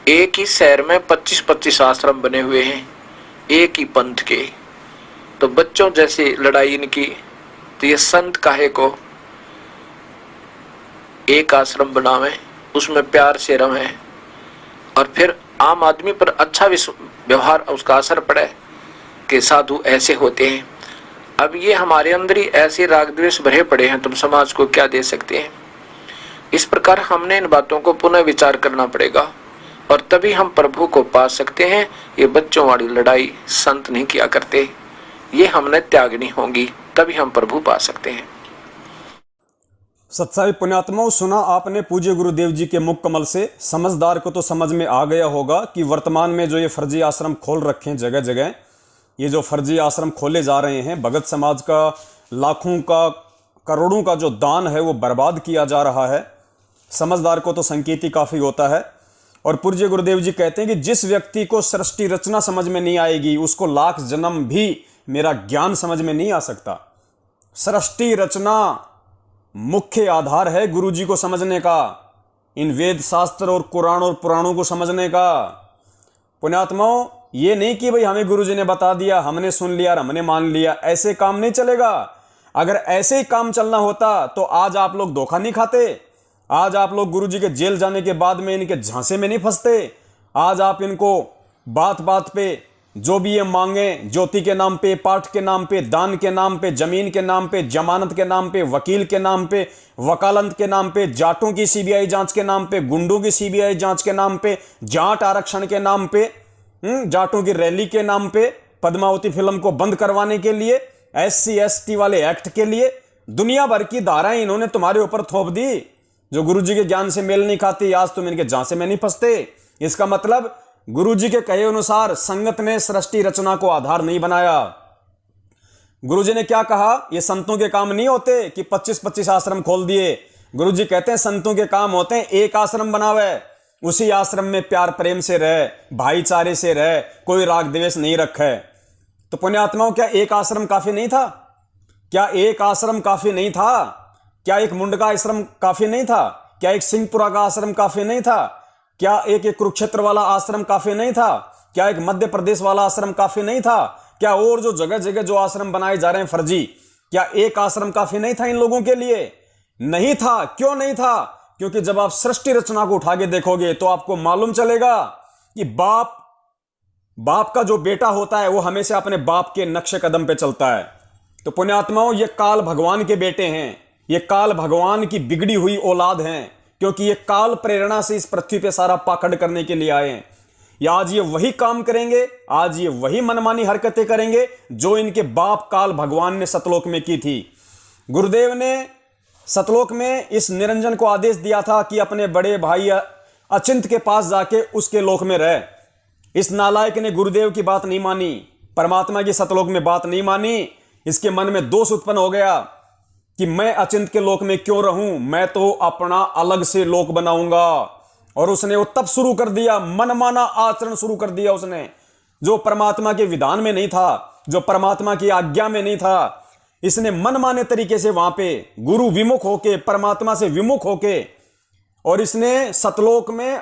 एक ही शहर में 25-25 आश्रम बने हुए हैं एक ही पंथ के। तो बच्चों जैसी लड़ाई इनकी, तो ये संत काहे को एक आश्रम बनावे, उसमें प्यार से रहें और फिर आम आदमी पर अच्छा व्यवहार उसका असर पड़े कि साधु ऐसे होते हैं। अब ये हमारे अंदर ही ऐसे राग द्वेष भरे पड़े हैं, तुम समाज को क्या दे सकते हैं? इस प्रकार हमने इन बातों को पुनः विचार करना पड़ेगा और तभी हम प्रभु को पा सकते हैं। ये बच्चों वाली लड़ाई संत नहीं किया करते, ये हमने त्यागनी होगी, तभी हम प्रभु पा सकते हैं। सत्साई पुण्यात्माओं, सुना आपने पूज्य गुरुदेव जी के मुख कमल से। समझदार को तो समझ में आ गया होगा कि वर्तमान में जो ये फर्जी आश्रम खोल रखे हैं जगह जगह, ये जो फर्जी आश्रम खोले जा रहे हैं, भगत समाज का लाखों का करोड़ों का जो दान है वो बर्बाद किया जा रहा है। समझदार को तो संकेत ही काफ़ी होता है। और पूज्य गुरुदेव जी कहते हैं कि जिस व्यक्ति को सृष्टि रचना समझ में नहीं आएगी उसको लाख जन्म भी मेरा ज्ञान समझ में नहीं आ सकता। सृष्टि रचना मुख्य आधार है गुरु जी को समझने का, इन वेद शास्त्र और कुरान और पुराणों को समझने का। पुण्यात्माओं, ये नहीं कि भाई हमें गुरु जी ने बता दिया, हमने सुन लिया और हमने मान लिया, ऐसे काम नहीं चलेगा। अगर ऐसे ही काम चलना होता तो आज आप लोग धोखा नहीं खाते, आज आप लोग गुरु जी के जेल जाने के बाद में इनके झांसे में नहीं फंसते। आज आप इनको बात बात पे जो भी ये मांगे, ज्योति के नाम पे, पाठ के नाम पे, दान के नाम पे, जमीन के नाम पे, जमानत के नाम पे, वकील के नाम पे, वकालत के नाम पे, जाटों की सीबीआई जांच के नाम पे, गुंडों की सीबीआई जांच के नाम पे, जाट आरक्षण के नाम पे, जाटों की रैली के नाम पे, पद्मावती फिल्म को बंद करवाने के लिए, SC ST वाले एक्ट के लिए दुनिया भर की धाराएं इन्होंने तुम्हारे ऊपर थोप दी जो गुरुजी के ज्ञान से मेल नहीं खाती। आज तुम इनके झांसे में नहीं फंसते। इसका मतलब गुरुजी के कहे अनुसार संगत ने सृष्टि रचना को आधार नहीं बनाया। गुरुजी ने क्या कहा? ये संतों के काम नहीं होते कि 25-25 आश्रम खोल दिए। गुरुजी कहते हैं संतों के काम होते हैं एक आश्रम बनावे, उसी आश्रम में प्यार प्रेम से रहे, भाईचारे से रहे, कोई राग द्वेष नहीं रखे। तो पुण्यात्माओं, क्या एक आश्रम काफी नहीं था? क्या एक आश्रम काफी नहीं था? क्या एक मुंडका आश्रम काफी नहीं था? क्या एक सिंहपुरा का आश्रम काफी नहीं था? क्या एक कुरुक्षेत्र वाला आश्रम काफी नहीं था? क्या एक मध्य प्रदेश वाला आश्रम काफी नहीं था? क्या और जो जगह जगह जो आश्रम बनाए जा रहे हैं फर्जी, क्या एक आश्रम काफी नहीं था इन लोगों के लिए? नहीं था। क्यों नहीं था? क्योंकि जब आप सृष्टि रचना को उठा के देखोगे तो आपको मालूम चलेगा कि बाप का जो बेटा होता है वो हमेशा अपने बाप के नक्शे कदम पे चलता है। तो पुण्यात्माओं, ये काल भगवान के बेटे हैं, ये काल भगवान की बिगड़ी हुई औलाद हैं, क्योंकि ये काल प्रेरणा से इस पृथ्वी पे सारा पाखंड करने के लिए आए हैं। या आज ये वही काम करेंगे, आज ये वही मनमानी हरकतें करेंगे जो इनके बाप काल भगवान ने सतलोक में की थी। गुरुदेव ने सतलोक में इस निरंजन को आदेश दिया था कि अपने बड़े भाई अचिंत के पास जाके उसके लोक में रहे। इस नालायक ने गुरुदेव की बात नहीं मानी, परमात्मा की सतलोक में बात नहीं मानी। इसके मन में दोष उत्पन्न हो गया कि मैं अचिंत के लोक में क्यों रहूं, मैं तो अपना अलग से लोक बनाऊंगा। और उसने वो तब शुरू कर दिया, मनमाना आचरण शुरू कर दिया उसने, जो परमात्मा के विधान में नहीं था, जो परमात्मा की आज्ञा में नहीं था। इसने मनमाने तरीके से वहां पे गुरु विमुख होके, परमात्मा से विमुख होके, और इसने सतलोक में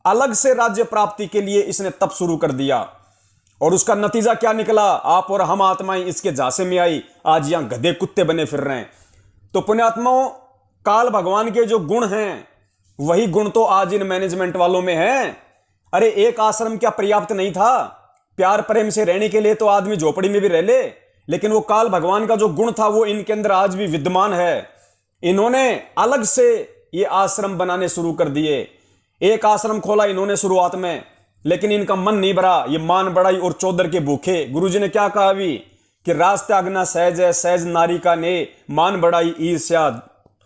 अलग से राज्य प्राप्ति के लिए इसने तप शुरू कर दिया। और उसका नतीजा क्या निकला? आप और हम आत्माएं इसके झांसे में आई, आज यहां गधे कुत्ते बने फिर रहे हैं। तो पुण्यात्माओं, काल भगवान के जो गुण हैं वही गुण तो आज इन मैनेजमेंट वालों में हैं। अरे एक आश्रम क्या पर्याप्त नहीं था? प्यार प्रेम से रहने के लिए तो आदमी झोपड़ी में भी रह ले, लेकिन वो काल भगवान का जो गुण था वो इनके अंदर आज भी विद्यमान है। इन्होंने अलग से ये आश्रम बनाने शुरू कर दिए। एक आश्रम खोला इन्होंने शुरुआत में, लेकिन इनका मन नहीं भरा। ये मान बढ़ाई और चौधर के भूखे। गुरुजी ने क्या कहा अभी कि रास त्यागना सहज है, सहज नारी का ने, मान बढ़ाई ईर्ष्या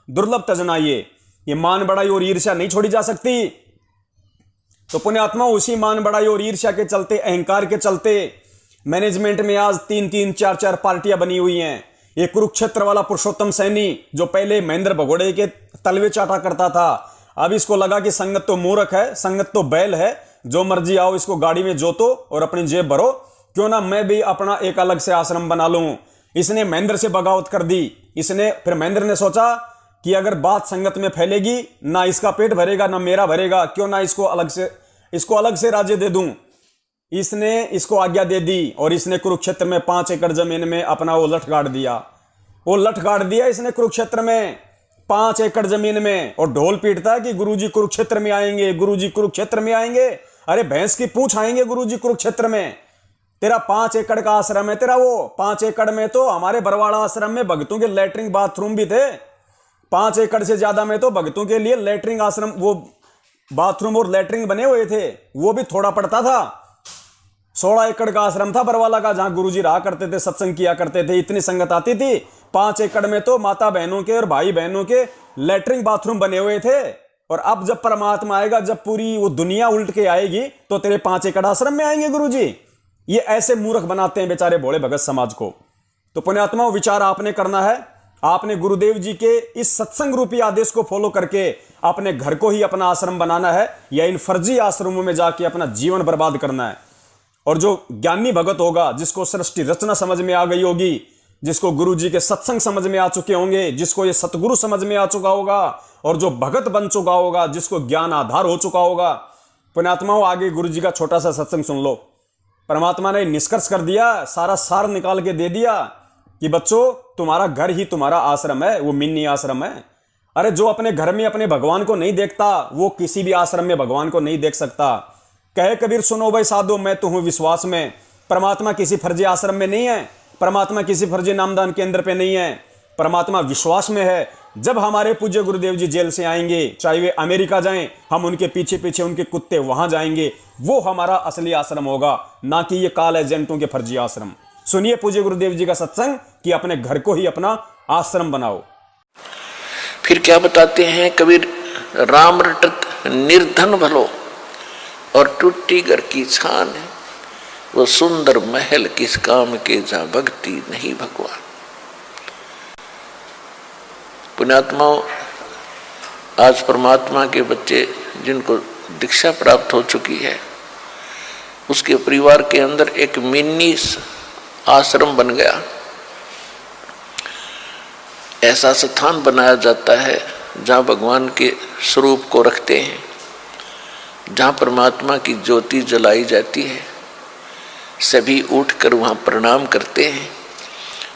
दुर्लभ तजना। ये मान बढ़ाई और ईर्ष्या नहीं छोड़ी जा सकती। तो पुण्यात्मा, उसी मान बढ़ाई और ईर्ष्या के चलते, अहंकार के चलते मैनेजमेंट में आज 3-3, 4-4 पार्टियां बनी हुई हैं। ये कुरुक्षेत्र वाला पुरुषोत्तम सैनी जो पहले महेंद्र भगोड़े के तलवे चाटा करता था, अब इसको लगा कि संगत तो मूर्ख है, संगत तो बैल है, जो मर्जी आओ इसको गाड़ी में जोतो और अपनी जेब भरो, क्यों ना मैं भी अपना एक अलग से आश्रम बना लूं। इसने महेंद्र से बगावत कर दी। फिर महेंद्र ने सोचा कि अगर बात संगत में फैलेगी, ना इसका पेट भरेगा ना मेरा भरेगा, क्यों ना इसको अलग से राज्य दे दूं। इसने इसको आज्ञा दे दी और इसने कुरुक्षेत्र में 5 एकड़ जमीन में अपना वो लठ गाड़ दिया इसने कुरुक्षेत्र में 5 एकड़ जमीन में, और ढोल पीटता है कि गुरुजी कुरुक्षेत्र में आएंगे, गुरुजी कुरुक्षेत्र में आएंगे। अरे भैंस की पूंछ आएंगे गुरुजी कुरुक्षेत्र में। तेरा 5 एकड़ का आश्रम है तेरा, वो 5 एकड़ में तो हमारे बरवाड़ा आश्रम में भक्तों के लैट्रिन बाथरूम भी थे। 5 एकड़ से ज्यादा में तो भक्तों के लिए लैट्रिन आश्रम, वो बाथरूम और लैट्रिन बने हुए थे, वो भी थोड़ा पड़ता था। 16 एकड़ का आश्रम था बरवाला का, जहां गुरुजी रहा करते थे, सत्संग किया करते थे, इतनी संगत आती थी। 5 एकड़ में तो माता बहनों के और भाई बहनों के लैट्रिन बाथरूम बने हुए थे। और अब जब परमात्मा आएगा, जब पूरी वो दुनिया उल्ट के आएगी, तो तेरे 5 एकड़ आश्रम में आएंगे गुरुजी। ये ऐसे मूर्ख बनाते हैं बेचारे भोले भगत समाज को। तो पुण्यात्माओं, विचार आपने करना है। आपने गुरुदेव जी के इस सत्संग रूपी आदेश को फॉलो करके अपने घर को ही अपना आश्रम बनाना है, या इन फर्जी आश्रमों में जाके अपना जीवन बर्बाद करना है। और जो ज्ञानी भगत होगा, जिसको सृष्टि रचना समझ में आ गई होगी, जिसको गुरु जी के सत्संग समझ में आ चुके होंगे, जिसको ये सतगुरु समझ में आ चुका होगा, और जो भगत बन चुका होगा, जिसको ज्ञान आधार हो चुका होगा, पुण्यात्माओं, आगे गुरु जी का छोटा सा सत्संग सुन लो। परमात्मा ने निष्कर्ष कर दिया, सारा सार निकाल के दे दिया कि बच्चों, तुम्हारा घर ही तुम्हारा आश्रम है, वो मिनी आश्रम है। अरे जो अपने घर में अपने भगवान को नहीं देखता, वो किसी भी आश्रम में भगवान को नहीं देख सकता। कहे कबीर, सुनो भाई साधो, मैं तो हूं विश्वास में। परमात्मा किसी फर्जी आश्रम में नहीं है, परमात्मा किसी फर्जी नामदान केंद्र पे नहीं है, परमात्मा विश्वास में है। जब हमारे पूज्य गुरुदेव जी जेल से आएंगे, चाहे वे अमेरिका जाएं, हम उनके पीछे पीछे उनके कुत्ते वहां जाएंगे। वो हमारा असली आश्रम होगा, ना कि ये काल एजेंटों के फर्जी आश्रम। सुनिए पूज्य गुरुदेव जी का सत्संग कि अपने घर को ही अपना आश्रम बनाओ। फिर क्या बताते हैं कबीर, राम रटत निर्धन भलो और टूटी घर की छान है, वो सुंदर महल किस काम के, जहां भक्ति नहीं भगवान। पुण्यात्माओं, आज परमात्मा के बच्चे जिनको दीक्षा प्राप्त हो चुकी है, उसके परिवार के अंदर एक मिनी आश्रम बन गया। ऐसा स्थान बनाया जाता है जहाँ भगवान के स्वरूप को रखते हैं, जहाँ परमात्मा की ज्योति जलाई जाती है। सभी उठकर वहाँ प्रणाम करते हैं।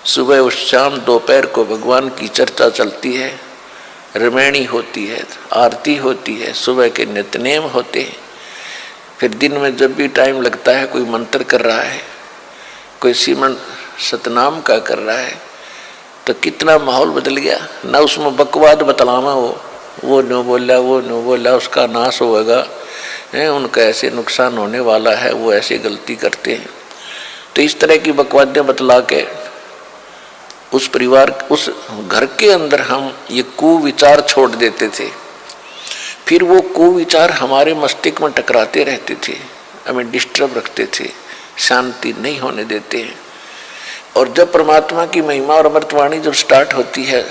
सुबह और शाम दोपहर को भगवान की चर्चा चलती है, रमैणी होती है, आरती होती है, सुबह के नित्यनेम होते हैं। फिर दिन में जब भी टाइम लगता है, कोई मंत्र कर रहा है, कोई सिमरन सतनाम का कर रहा है, तो कितना माहौल बदल गया। ना उसमें बकवाद बतलावा हो, वो न बोला, वो न बोला, उसका नाश होगा, उनका ऐसे नुकसान होने वाला है, वो ऐसे गलती करते हैं। तो इस तरह की बकवादें बतला के उस परिवार, उस घर के अंदर हम ये कुविचार छोड़ देते थे। फिर वो कुविचार हमारे मस्तिष्क में टकराते रहते थे, हमें डिस्टर्ब रखते थे, शांति नहीं होने देते हैं। और जब परमात्मा की महिमा और अमृतवाणी जब स्टार्ट होती है,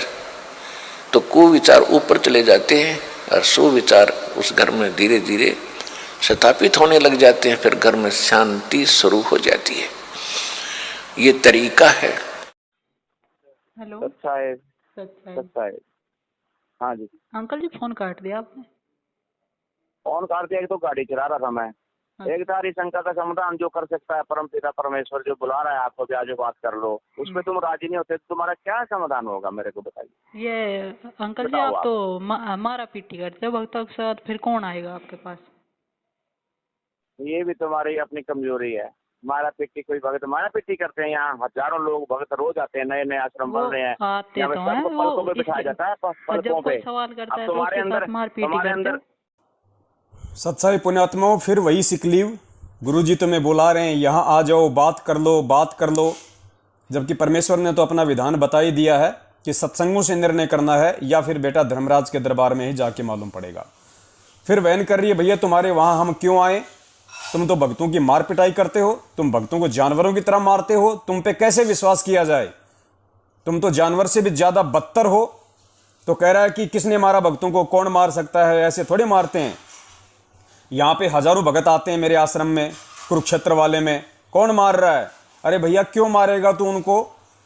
तो कुविचार ऊपर चले जाते हैं और सुविचार उस घर में धीरे धीरे स्थापित होने लग जाते हैं। फिर घर में शांति शुरू हो जाती है। ये तरीका है। हेलो, अच्छा है, सच्चा अच्छा है। हाँ जी अंकल जी, फोन काट दिया आपने? फोन काट दिया, तो गाड़ी चला रहा था मैं। एकधारी शंका का समाधान जो कर सकता है परमपिता परमेश्वर, जो बुला रहा है आपको भी आज बात कर लो, उसमें तुम राजी नहीं होते तो तुम्हारा क्या समाधान होगा, मेरे को बताइए। ये अंकल जी, आप तो मारा पीटी करते हो भक्तों के साथ, फिर कौन आएगा आपके पास? ये भी तुम्हारी अपनी कमजोरी है। मारा पीटी कोई भगत मारा पीटी करते हैं? यहाँ हजारों लोग भगत रोज आते हैं, नए नए आश्रम बन रहे हैं, आते तो हैं, पलकों पे बिठाया जाता है, पलकों पे। सवाल करता है तुम्हारे अंदर सत्साई पुण्यात्माओं, फिर वही सिकलीव गुरुजी तुम्हें बुला रहे हैं, यहाँ आ जाओ, बात कर लो, बात कर लो। जबकि परमेश्वर ने तो अपना विधान बता ही दिया है कि सत्संगों से निर्णय करना है या फिर बेटा धर्मराज के दरबार में ही जाके मालूम पड़ेगा। फिर वहन कर रही है, भैया तुम्हारे वहाँ हम क्यों आए? तुम तो भक्तों की मार पिटाई करते हो, तुम भक्तों को जानवरों की तरह मारते हो, तुम पे कैसे विश्वास किया जाए? तुम तो जानवर से भी ज़्यादा बदतर हो। तो कह रहा है कि किसने मारा भक्तों को? कौन मार सकता है? ऐसे थोड़े मारते हैं। यहाँ पे हजारों भगत आते हैं मेरे आश्रम में, कुरुक्षेत्र वाले में, कौन मार रहा है? अरे भैया क्यों मारेगा तू उनको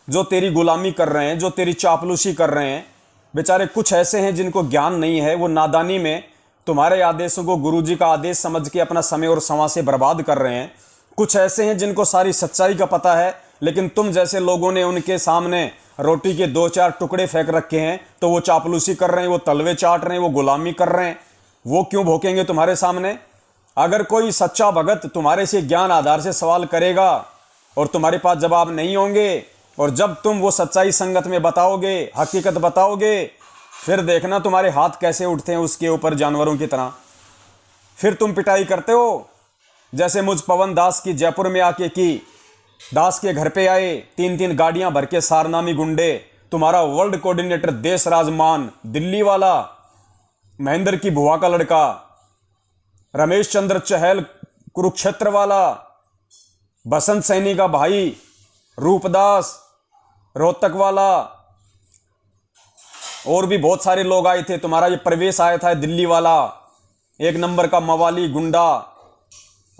जो तेरी गुलामी कर रहे हैं, जो तेरी चापलूसी कर रहे हैं? बेचारे कुछ ऐसे हैं जिनको ज्ञान नहीं है, वो नादानी में तुम्हारे आदेशों को गुरुजी का आदेश समझ के अपना समय और समय से बर्बाद कर रहे हैं। कुछ ऐसे हैं जिनको सारी सच्चाई का पता है, लेकिन तुम जैसे लोगों ने उनके सामने रोटी के 2-4 टुकड़े फेंक रखे हैं तो वो चापलूसी कर रहे हैं, वो तलवे चाट रहे हैं, वो गुलामी कर रहे हैं। वो क्यों भोंकेंगे तुम्हारे सामने? अगर कोई सच्चा भगत तुम्हारे से ज्ञान आधार से सवाल करेगा और तुम्हारे पास जवाब नहीं होंगे, और जब तुम वो सच्चाई संगत में बताओगे, हकीकत बताओगे, फिर देखना तुम्हारे हाथ कैसे उठते हैं उसके ऊपर जानवरों की तरह। फिर तुम पिटाई करते हो जैसे मुझ पवन दास की जयपुर में आके की। दास के घर पे आए 3-3 गाड़ियां भर के सारनामी गुंडे, तुम्हारा वर्ल्ड कोऑर्डिनेटर देश राजमान दिल्ली वाला, महेंद्र की बुआ का लड़का, रमेश चंद्र चहल कुरुक्षेत्र वाला, बसंत सैनी का भाई रूपदास रोहतक वाला, और भी बहुत सारे लोग आए थे। तुम्हारा ये प्रवेश आया था दिल्ली वाला, 1 नंबर का मवाली गुंडा,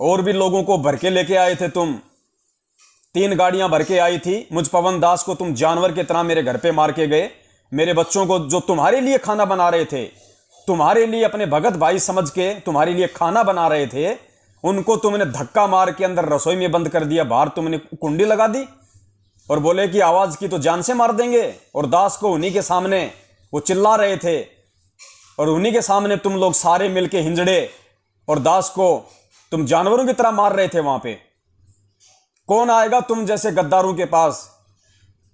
और भी लोगों को भर के लेके आए थे तुम। 3 गाड़ियां भर के आई थी। मुझ पवन दास को तुम जानवर की तरह मेरे घर पे मार के गए। मेरे बच्चों को जो तुम्हारे लिए खाना बना रहे थे, तुम्हारे लिए अपने भगत भाई समझ के तुम्हारे लिए खाना बना रहे थे, उनको तुमने धक्का मार के अंदर रसोई में बंद कर दिया, बाहर तुमने कुंडी लगा दी और बोले कि आवाज की तो जान से मार देंगे। और दास को उन्हीं के सामने वो चिल्ला रहे थे और उन्हीं के सामने तुम लोग सारे मिलके हिंजड़े और दास को तुम जानवरों की तरह मार रहे थे वहां पे। कौन आएगा तुम जैसे गद्दारों के पास?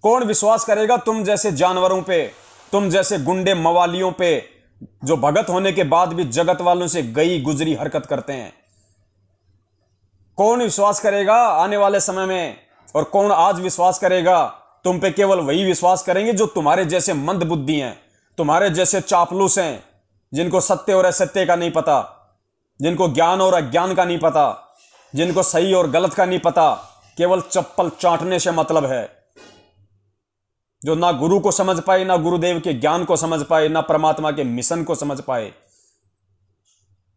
कौन विश्वास करेगा तुम जैसे जानवरों पे, तुम जैसे गुंडे मवालियों पे, जो भगत होने के बाद भी जगत वालों से गई गुजरी हरकत करते हैं? कौन विश्वास करेगा आने वाले समय में? और कौन आज विश्वास करेगा? तुम पे केवल वही विश्वास करेंगे जो तुम्हारे जैसे मंद बुद्धि हैं, तुम्हारे जैसे चापलूस हैं, जिनको सत्य और असत्य का नहीं पता, जिनको ज्ञान और अज्ञान का नहीं पता, जिनको सही और गलत का नहीं पता, केवल चप्पल चाटने से मतलब है, जो ना गुरु को समझ पाए, ना गुरुदेव के ज्ञान को समझ पाए, ना परमात्मा के मिशन को समझ पाए।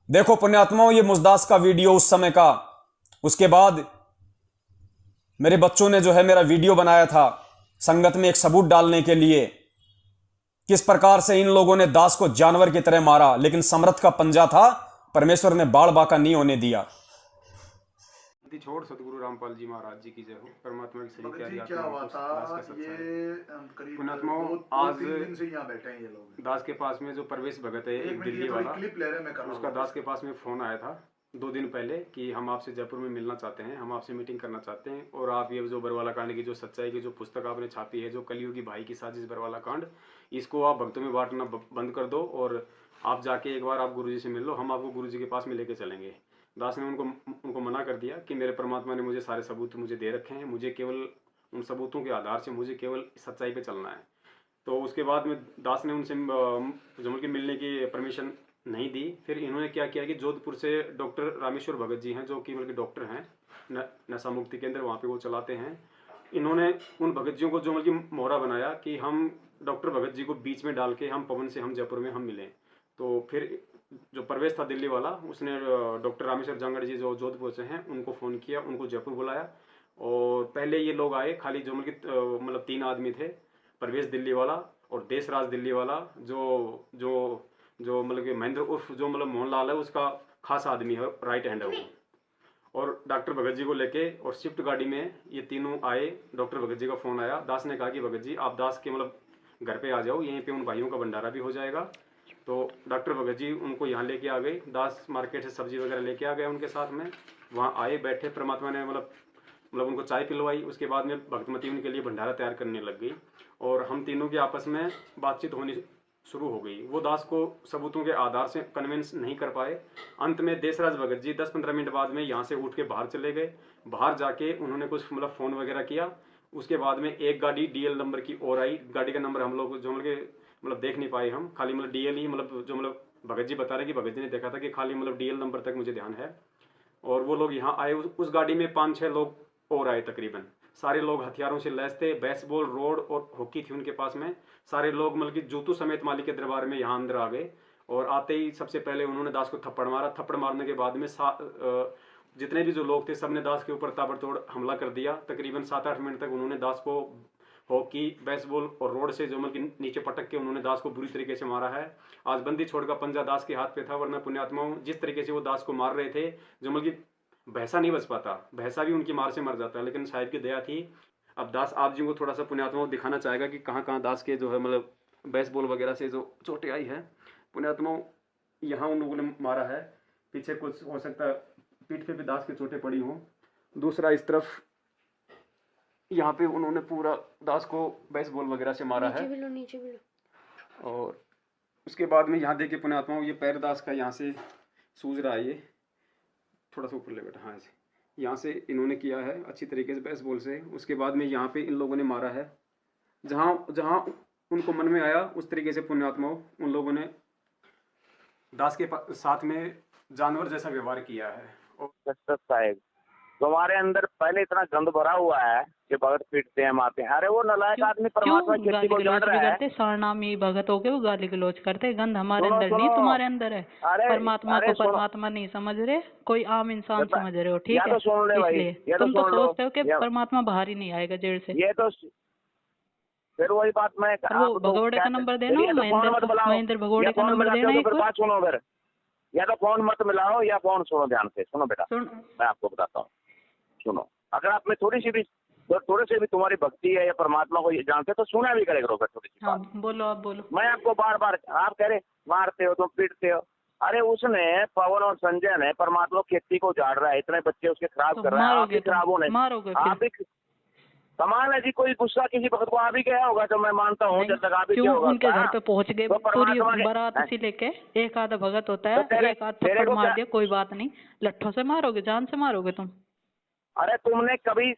देखो पुण्यात्माओं, ये मुजदास का वीडियो उस समय का, उसके बाद मेरे बच्चों ने जो है मेरा वीडियो बनाया था संगत में एक सबूत डालने के लिए, किस प्रकार से इन लोगों ने दास को जानवर की तरह मारा, लेकिन समर्थ का पंजा था, परमेश्वर ने बाड़ बाका नहीं होने दिया। छोड़ सतगुरु रामपाल जी महाराज जी की जय हो। परमात्मा की सही प्यारी क्या हुआ था? ये करीब 2-3 दिन से यहाँ बैठे हैं ये लोग। दास के पास में जो प्रवेश भगत है एक दिल्ली वाला, क्लिप ले रहे हैं, मैं कर रहा हूं। उसका दास के पास में फोन आया था 2 दिन पहले कि हम आपसे जयपुर में मिलना चाहते हैं, हम आपसे मीटिंग करना चाहते हैं, और आप ये जो बरवाला कांड की जो सच्चाई की जो पुस्तक आपने छापी है, जो कलियुगी भाई की साजिश बरवाला कांड, इसको आप भक्तों में बांटना बंद कर दो और आप जाके एक बार आप गुरुजी से मिल लो, हम आपको गुरुजी के पास में लेके चलेंगे। दास ने उनको मना कर दिया कि मेरे परमात्मा ने मुझे सारे सबूत मुझे दे रखे हैं, मुझे केवल उन सबूतों के आधार से मुझे केवल सच्चाई पे चलना है। तो उसके बाद में दास ने उनसे जमुल के मिलने की परमिशन नहीं दी। फिर इन्होंने क्या किया कि जोधपुर से डॉक्टर रामेश्वर भगत जी हैं, जो कि बल्कि डॉक्टर हैं, नशा मुक्ति केंद्र वहाँ पे वो चलाते हैं। इन्होंने उन भगत जियों को जो बल्कि मोहरा बनाया कि हम डॉक्टर भगत जी को बीच में डाल के हम पवन से हम जयपुर में हम मिलें। तो फिर जो प्रवेश था दिल्ली वाला, उसने डॉक्टर रामेश्वर जांगड़ जी जो जोधपुर से हैं उनको फ़ोन किया, उनको जयपुर बुलाया। और पहले ये लोग आए, खाली जो मतलब 3 आदमी थे, प्रवेश दिल्ली वाला और देशराज दिल्ली वाला, जो मतलब कि महेंद्र उर्फ जो मतलब मोहनलाल है उसका खास आदमी है, राइट हैंड है वो। और डॉक्टर भगत जी को लेके और शिफ्ट गाड़ी में ये तीनों आए। डॉक्टर भगत जी का फ़ोन आया, दास ने कहा कि भगत जी आप दास के मतलब घर पे आ जाओ, यहीं पे उन भाइयों का भंडारा भी हो जाएगा। तो डॉक्टर भगत जी उनको यहाँ लेके आ गए, दास मार्केट से सब्जी वगैरह लेके आ गए उनके साथ में। वहाँ आए, बैठे, परमात्मा ने मतलब उनको चाय पिलवाई। उसके बाद में भक्तमती उनके लिए भंडारा तैयार करने लग गई और हम तीनों के आपस में बातचीत होनी शुरू हो गई। वो दास को सबूतों के आधार से कन्विंस नहीं कर पाए। अंत में देशराज भगत जी 10-15 मिनट बाद में यहाँ से उठ के बाहर चले गए। बाहर जाके उन्होंने कुछ मतलब फ़ोन वगैरह किया। उसके बाद में एक गाड़ी DL नंबर की और आई। गाड़ी का नंबर हम लोग जो मतलब देख नहीं पाए हम, खाली मतलब DL ही मतलब जो मतलब भगत जी बता रहे कि भगत जी ने देखा था कि खाली मतलब DL नंबर तक मुझे ध्यान है। और वो लोग यहाँ आए, उस गाड़ी में 5-6 लोग और आए तकरीबन। सारे लोग हथियारों से लैस थे, बेसबॉल, रोड और हॉकी थी उनके पास में। सारे लोग मतलब कि जूतों समेत मालिक के दरबार में यहाँ अंदर आ गए और आते ही सबसे पहले उन्होंने दास को थप्पड़ मारा। थप्पड़ मारने के बाद में जितने भी जो लोग थे सबने दास के ऊपर ताबड़तोड़ हमला कर दिया। तकरीबन 7-8 मिनट तक उन्होंने दास को हॉकी, बेसबॉल और रोड से जो मतलब नीचे पटक के उन्होंने दास को बुरी तरीके से मारा है। आज बंदी छोड़ का पंजा दास के हाथ पे था, वरना पुण्यात्माओं जिस तरीके से वो दास को मार रहे थे, जो मतलब कि भैंसा नहीं बच पाता, भैंसा भी उनकी मार से मर जाता है, लेकिन साहिब की दया थी। अब दास आप जी को थोड़ा सा पुण्यात्माओं दिखाना चाहेगा कि कहाँ कहाँ दास के जो है मतलब बेसबॉल वगैरह से जो चोटें आई है। पुण्यात्माओं यहाँ उन लोगों ने मारा है, पीछे कुछ हो सकता है पीठ पे भी दास की चोटें पड़ी हों। दूसरा इस तरफ यहाँ पे उन्होंने पूरा दास को बेसबॉल वगैरह से मारा है। नीचे भी लो। और उसके बाद में यहाँ देखिए पुण्यात्माओं, ये पैर दास का यहाँ से सूज रहा है, ये थोड़ा सा ऊपर ले बेटा, हाँ ऐसे यहाँ से इन्होंने किया है अच्छी तरीके से बेसबॉल से। उसके बाद में यहाँ पे इन लोगों ने मारा है, जहाँ जहाँ उनको मन में आया उस तरीके से पुण्यात्माओं उन लोगों ने दास के साथ में जानवर जैसा व्यवहार किया है। और साहब तुम्हारे अंदर पहले इतना गंद भरा हुआ है कि भगत पीटते हैं, मारते हैं। अरे वो नलायक आदमी परमात्मा की खेती को जान रहा है। सरनामी भगत हो के वो गाली गलौज करते। गंद हमारे अंदर नहीं, तुम्हारे अंदर है। परमात्मा को परमात्मा नहीं समझ रहे, कोई आम इंसान समझ रहे हो, ठीक है? इसलिए तुम तो सोचते हो कि परमात्मा बाहर ही नहीं आएगा जेल से। ये तो फिर वही बात मैं वो भगोड़े का नंबर देना, महेंद्र भगोड़े का नंबर देना एक बार। सुनो फिर, या तो फोन मत मिलाओ या फोन सुनो ध्यान से। सुनो बेटा, मैं आपको बताता हूँ, सुनो। अगर आप में थोड़े से भी तुम्हारी भक्ति है या परमात्मा को ये जानते तो सुना भी करेगा थोड़ी सी बात। बोलो, आप बोलो। मैं आपको बार बार आप कह रहे मारते हो तुम, पीटते हो। अरे उसने, पवन और संजय ने परमात्मा खेती को उजाड़ रहा है, इतने बच्चे उसके खराब कर रहे हैं, आप भी खराब होने, आप भी कमाल है जी। कोई गुस्सा किसी वक्त को आ भी गया होगा तो मैं मानता हूँ, जब तक आ भी गया होगा। उनके घर पे पहुंच गए पूरी बारात उसी लेके, एक आधा भगत होता है, एक आध थप्पड़ मार दिया, कोई बात नहीं। लट्ठों से मारोगे, जान से मारोगे तुम? अरे तुमने कभी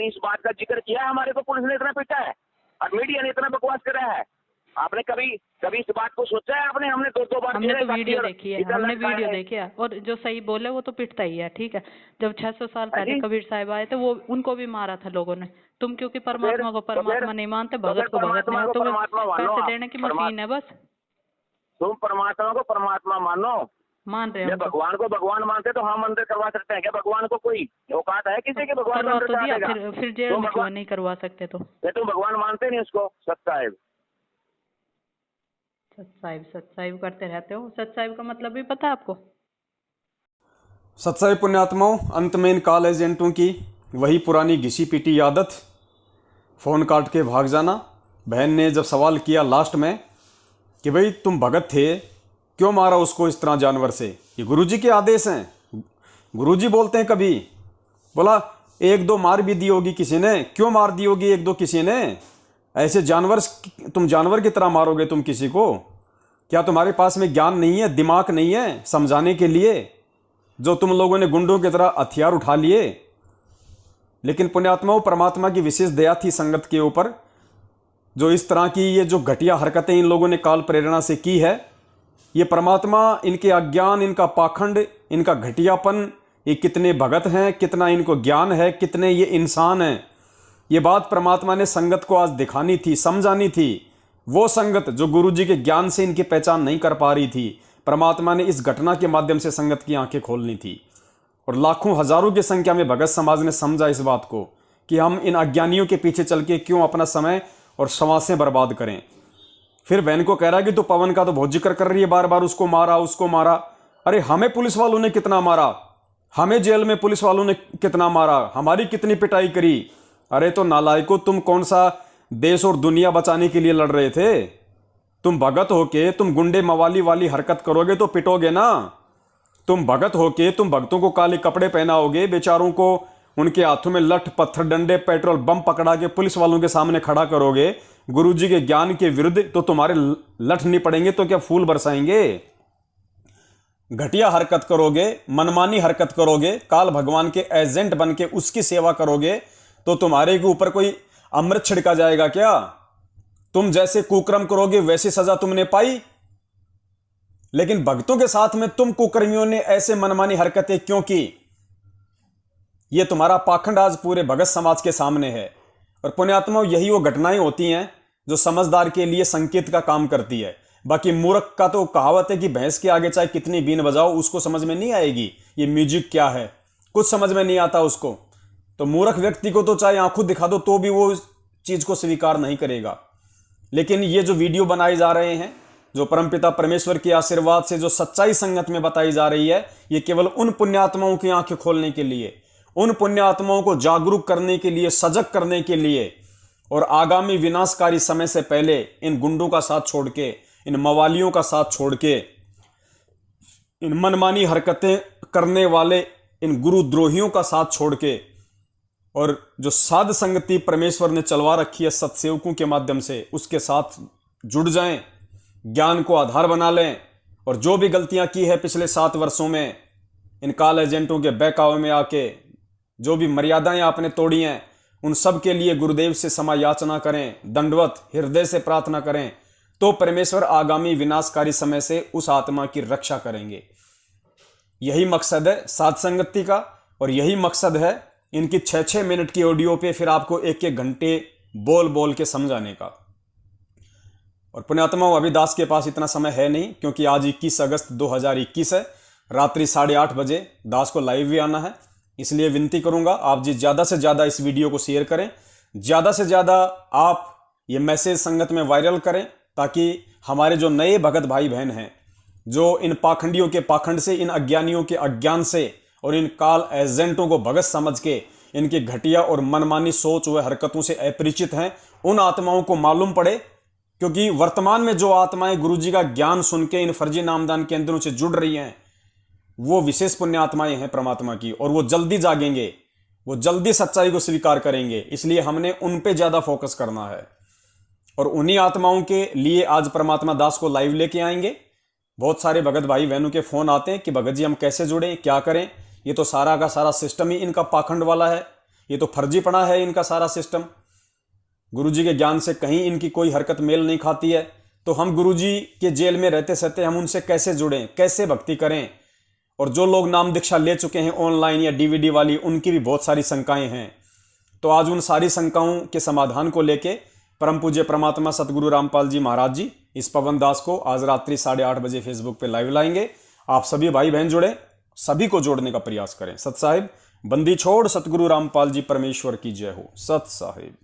इस बात का जिक्र किया हमारे को पुलिस ने इतना पीटा है और मीडिया ने इतना बकवास करा है? आपने कभी इस बात को सोचा है? आपने हमने 2-2 बार हमने तो वीडियो देखी है, हमने वीडियो देखी है। और जो सही बोले वो तो पिटता ही है, ठीक है? जब 600 साल पहले कबीर साहब आए थे, वो उनको भी मारा था लोगों ने। तुम क्योंकि परमात्मा को परमात्मा नहीं मानते, भगत को भगत नहीं मानते, तो पैसे देने की मशीन है बस। तुम परमात्मा को परमात्मा मानो, मान रहे हैं। भगवान को भगवान मानते तो हम अंदर करवा सकते हैं क्या? भगवान को कोई औकात है किसी के भगवान करवा तो दिया, फिर जेल में क्यों नहीं करवा सकते? तो तुम भगवान मानते नहीं उसको? सत्साहिब सत्साहिब करते रहते हो। सत्साहिब का मतलब भी पता है आपको? सत्साहिब पुण्यात्माओं, अंत में इन कॉल एजेंटों की वही पुरानी घिसी पीटी आदत, फ़ोन काट के भाग जाना। बहन ने जब सवाल किया लास्ट में कि भाई तुम भगत थे, क्यों मारा उसको इस तरह जानवर से? ये गुरुजी के आदेश हैं, गुरुजी बोलते हैं। कभी बोला 1-2 मार भी दी होगी किसी ने, क्यों मार दी होगी 1-2 किसी ने? ऐसे जानवर, तुम जानवर की तरह मारोगे तुम किसी को? क्या तुम्हारे पास में ज्ञान नहीं है, दिमाग नहीं है समझाने के लिए, जो तुम लोगों ने गुंडों की तरह हथियार उठा लिए? लेकिन पुण्यात्माओं, परमात्मा की विशेष दया थी संगत के ऊपर, जो इस तरह की ये जो घटिया हरकतें इन लोगों ने काल प्रेरणा से की है, ये परमात्मा इनके अज्ञान, इनका पाखंड, इनका घटियापन, ये कितने भगत हैं, कितना इनको ज्ञान है, कितने ये इंसान हैं, ये बात परमात्मा ने संगत को आज दिखानी थी, समझानी थी। वो संगत जो गुरुजी के ज्ञान से इनकी पहचान नहीं कर पा रही थी, परमात्मा ने इस घटना के माध्यम से संगत की आंखें खोलनी थी। और लाखों हजारों की संख्या में भगत समाज ने समझा इस बात को कि हम इन अज्ञानियों के पीछे चल के क्यों अपना समय और श्वासें बर्बाद करें। फिर बहन को कह रहा है कि तो पवन का तो बहुत जिक्र कर रही है, बार बार उसको मारा उसको मारा। अरे हमें पुलिस वालों ने कितना मारा, हमें जेल में पुलिस वालों ने कितना मारा, हमारी कितनी पिटाई करी। अरे तो नालायकों, तुम कौन सा देश और दुनिया बचाने के लिए लड़ रहे थे? तुम भगत होके तुम गुंडे मवाली वाली हरकत करोगे तो पिटोगे ना। तुम भगत होके तुम भक्तों को काले कपड़े पहनाओगे, बेचारों को उनके हाथों में लठ पत्थर डंडे पेट्रोल बम पकड़ा के पुलिस वालों के सामने खड़ा करोगे गुरुजी के ज्ञान के विरुद्ध, तो तुम्हारे लठ नहीं पड़ेंगे तो क्या फूल बरसाएंगे? घटिया हरकत करोगे, मनमानी हरकत करोगे, काल भगवान के एजेंट बन के उसकी सेवा करोगे तो तुम्हारे के ऊपर कोई अमृत छिड़का जाएगा क्या? तुम जैसे कुकर्म करोगे वैसी सजा तुमने पाई, लेकिन भक्तों के साथ में तुम कुकर्मियों ने ऐसे मनमानी हरकतें क्यों की? यह तुम्हारा पाखंड आज पूरे भगत समाज के सामने है। और पुण्यात्माओं, यही वो घटनाएं होती हैं जो समझदार के लिए संकेत का काम करती है। बाकी मूर्ख का तो कहावत है कि भैंस के आगे चाहे कितनी बीन बजाओ उसको समझ में नहीं आएगी ये म्यूजिक क्या है, कुछ समझ में नहीं आता उसको। तो मूर्ख व्यक्ति को तो चाहे आंखों दिखा दो तो भी वो चीज को स्वीकार नहीं करेगा। लेकिन ये जो वीडियो बनाए जा रहे हैं, जो परमपिता परमेश्वर के आशीर्वाद से जो सच्चाई संगत में बताई जा रही है, ये केवल उन पुण्यात्माओं की आंखें खोलने के लिए, उन पुण्यात्माओं को जागरूक करने के लिए, सजग करने के लिए, और आगामी विनाशकारी समय से पहले इन गुंडों का साथ छोड़ के, इन मवालियों का साथ छोड़ के, इन मनमानी हरकतें करने वाले इन गुरुद्रोहियों का साथ छोड़ के, और जो साध संगति परमेश्वर ने चलवा रखी है सत्सेवकों के माध्यम से, उसके साथ जुड़ जाएं, ज्ञान को आधार बना लें, और जो भी गलतियां की है पिछले 7 वर्षों में इन काल एजेंटों के बहकावे में आके, जो भी मर्यादाएं आपने तोड़ी हैं, उन सब के लिए गुरुदेव से क्षमा याचना करें, दंडवत हृदय से प्रार्थना करें, तो परमेश्वर आगामी विनाशकारी समय से उस आत्मा की रक्षा करेंगे। यही मकसद है साध संगति का, और यही मकसद है इनकी 6-6 मिनट की ऑडियो पे फिर आपको 1-1 घंटे बोल बोल के समझाने का। और पुण्यात्माओं, अभी दास के पास इतना समय है नहीं, क्योंकि आज 21 अगस्त 2021 है, रात्रि 8:30 बजे दास को लाइव भी आना है। इसलिए विनती करूंगा आप जी ज़्यादा से ज़्यादा इस वीडियो को शेयर करें, ज़्यादा से ज़्यादा आप ये मैसेज संगत में वायरल करें, ताकि हमारे जो नए भगत भाई बहन हैं, जो इन पाखंडियों के पाखंड से, इन अज्ञानियों के अज्ञान से और इन काल एजेंटों को भगत समझ के इनकी घटिया और मनमानी सोच व हरकतों से अपरिचित हैं, उन आत्माओं को मालूम पड़े। क्योंकि वर्तमान में जो आत्माएं गुरुजी का ज्ञान सुन के इन फर्जी नामदान केंद्रों से जुड़ रही हैं, वो विशेष पुण्य आत्माएं हैं परमात्मा की, और वो जल्दी जागेंगे, वो जल्दी सच्चाई को स्वीकार करेंगे। इसलिए हमने उन पे ज्यादा फोकस करना है, और उन्हीं आत्माओं के लिए आज परमात्मा दास को लाइव लेके आएंगे। बहुत सारे भगत भाई बहनों के फोन आते हैं कि भगत जी हम कैसे जुड़ें, क्या करें। ये तो सारा का सारा सिस्टम ही इनका पाखंड वाला है, ये तो फर्जीपना है इनका सारा सिस्टम। गुरुजी के ज्ञान से कहीं इनकी कोई हरकत मेल नहीं खाती है। तो हम गुरुजी के जेल में रहते सहते हम उनसे कैसे जुड़ें, कैसे भक्ति करें। और जो लोग नाम दीक्षा ले चुके हैं ऑनलाइन या DVD वाली, उनकी भी बहुत सारी शंकाएं हैं। तो आज उन सारी शंकाओं के समाधान को लेके परम पूज्य परमात्मा सतगुरु रामपाल जी महाराज जी इस पवन दास को आज रात्रि 8:30 बजे फेसबुक पे लाइव लाएंगे। आप सभी भाई बहन जुड़े, सभी को जोड़ने का प्रयास करें। सत साहिब बंदी छोड़ सतगुरु रामपाल जी परमेश्वर की जय हो। सत साहिब।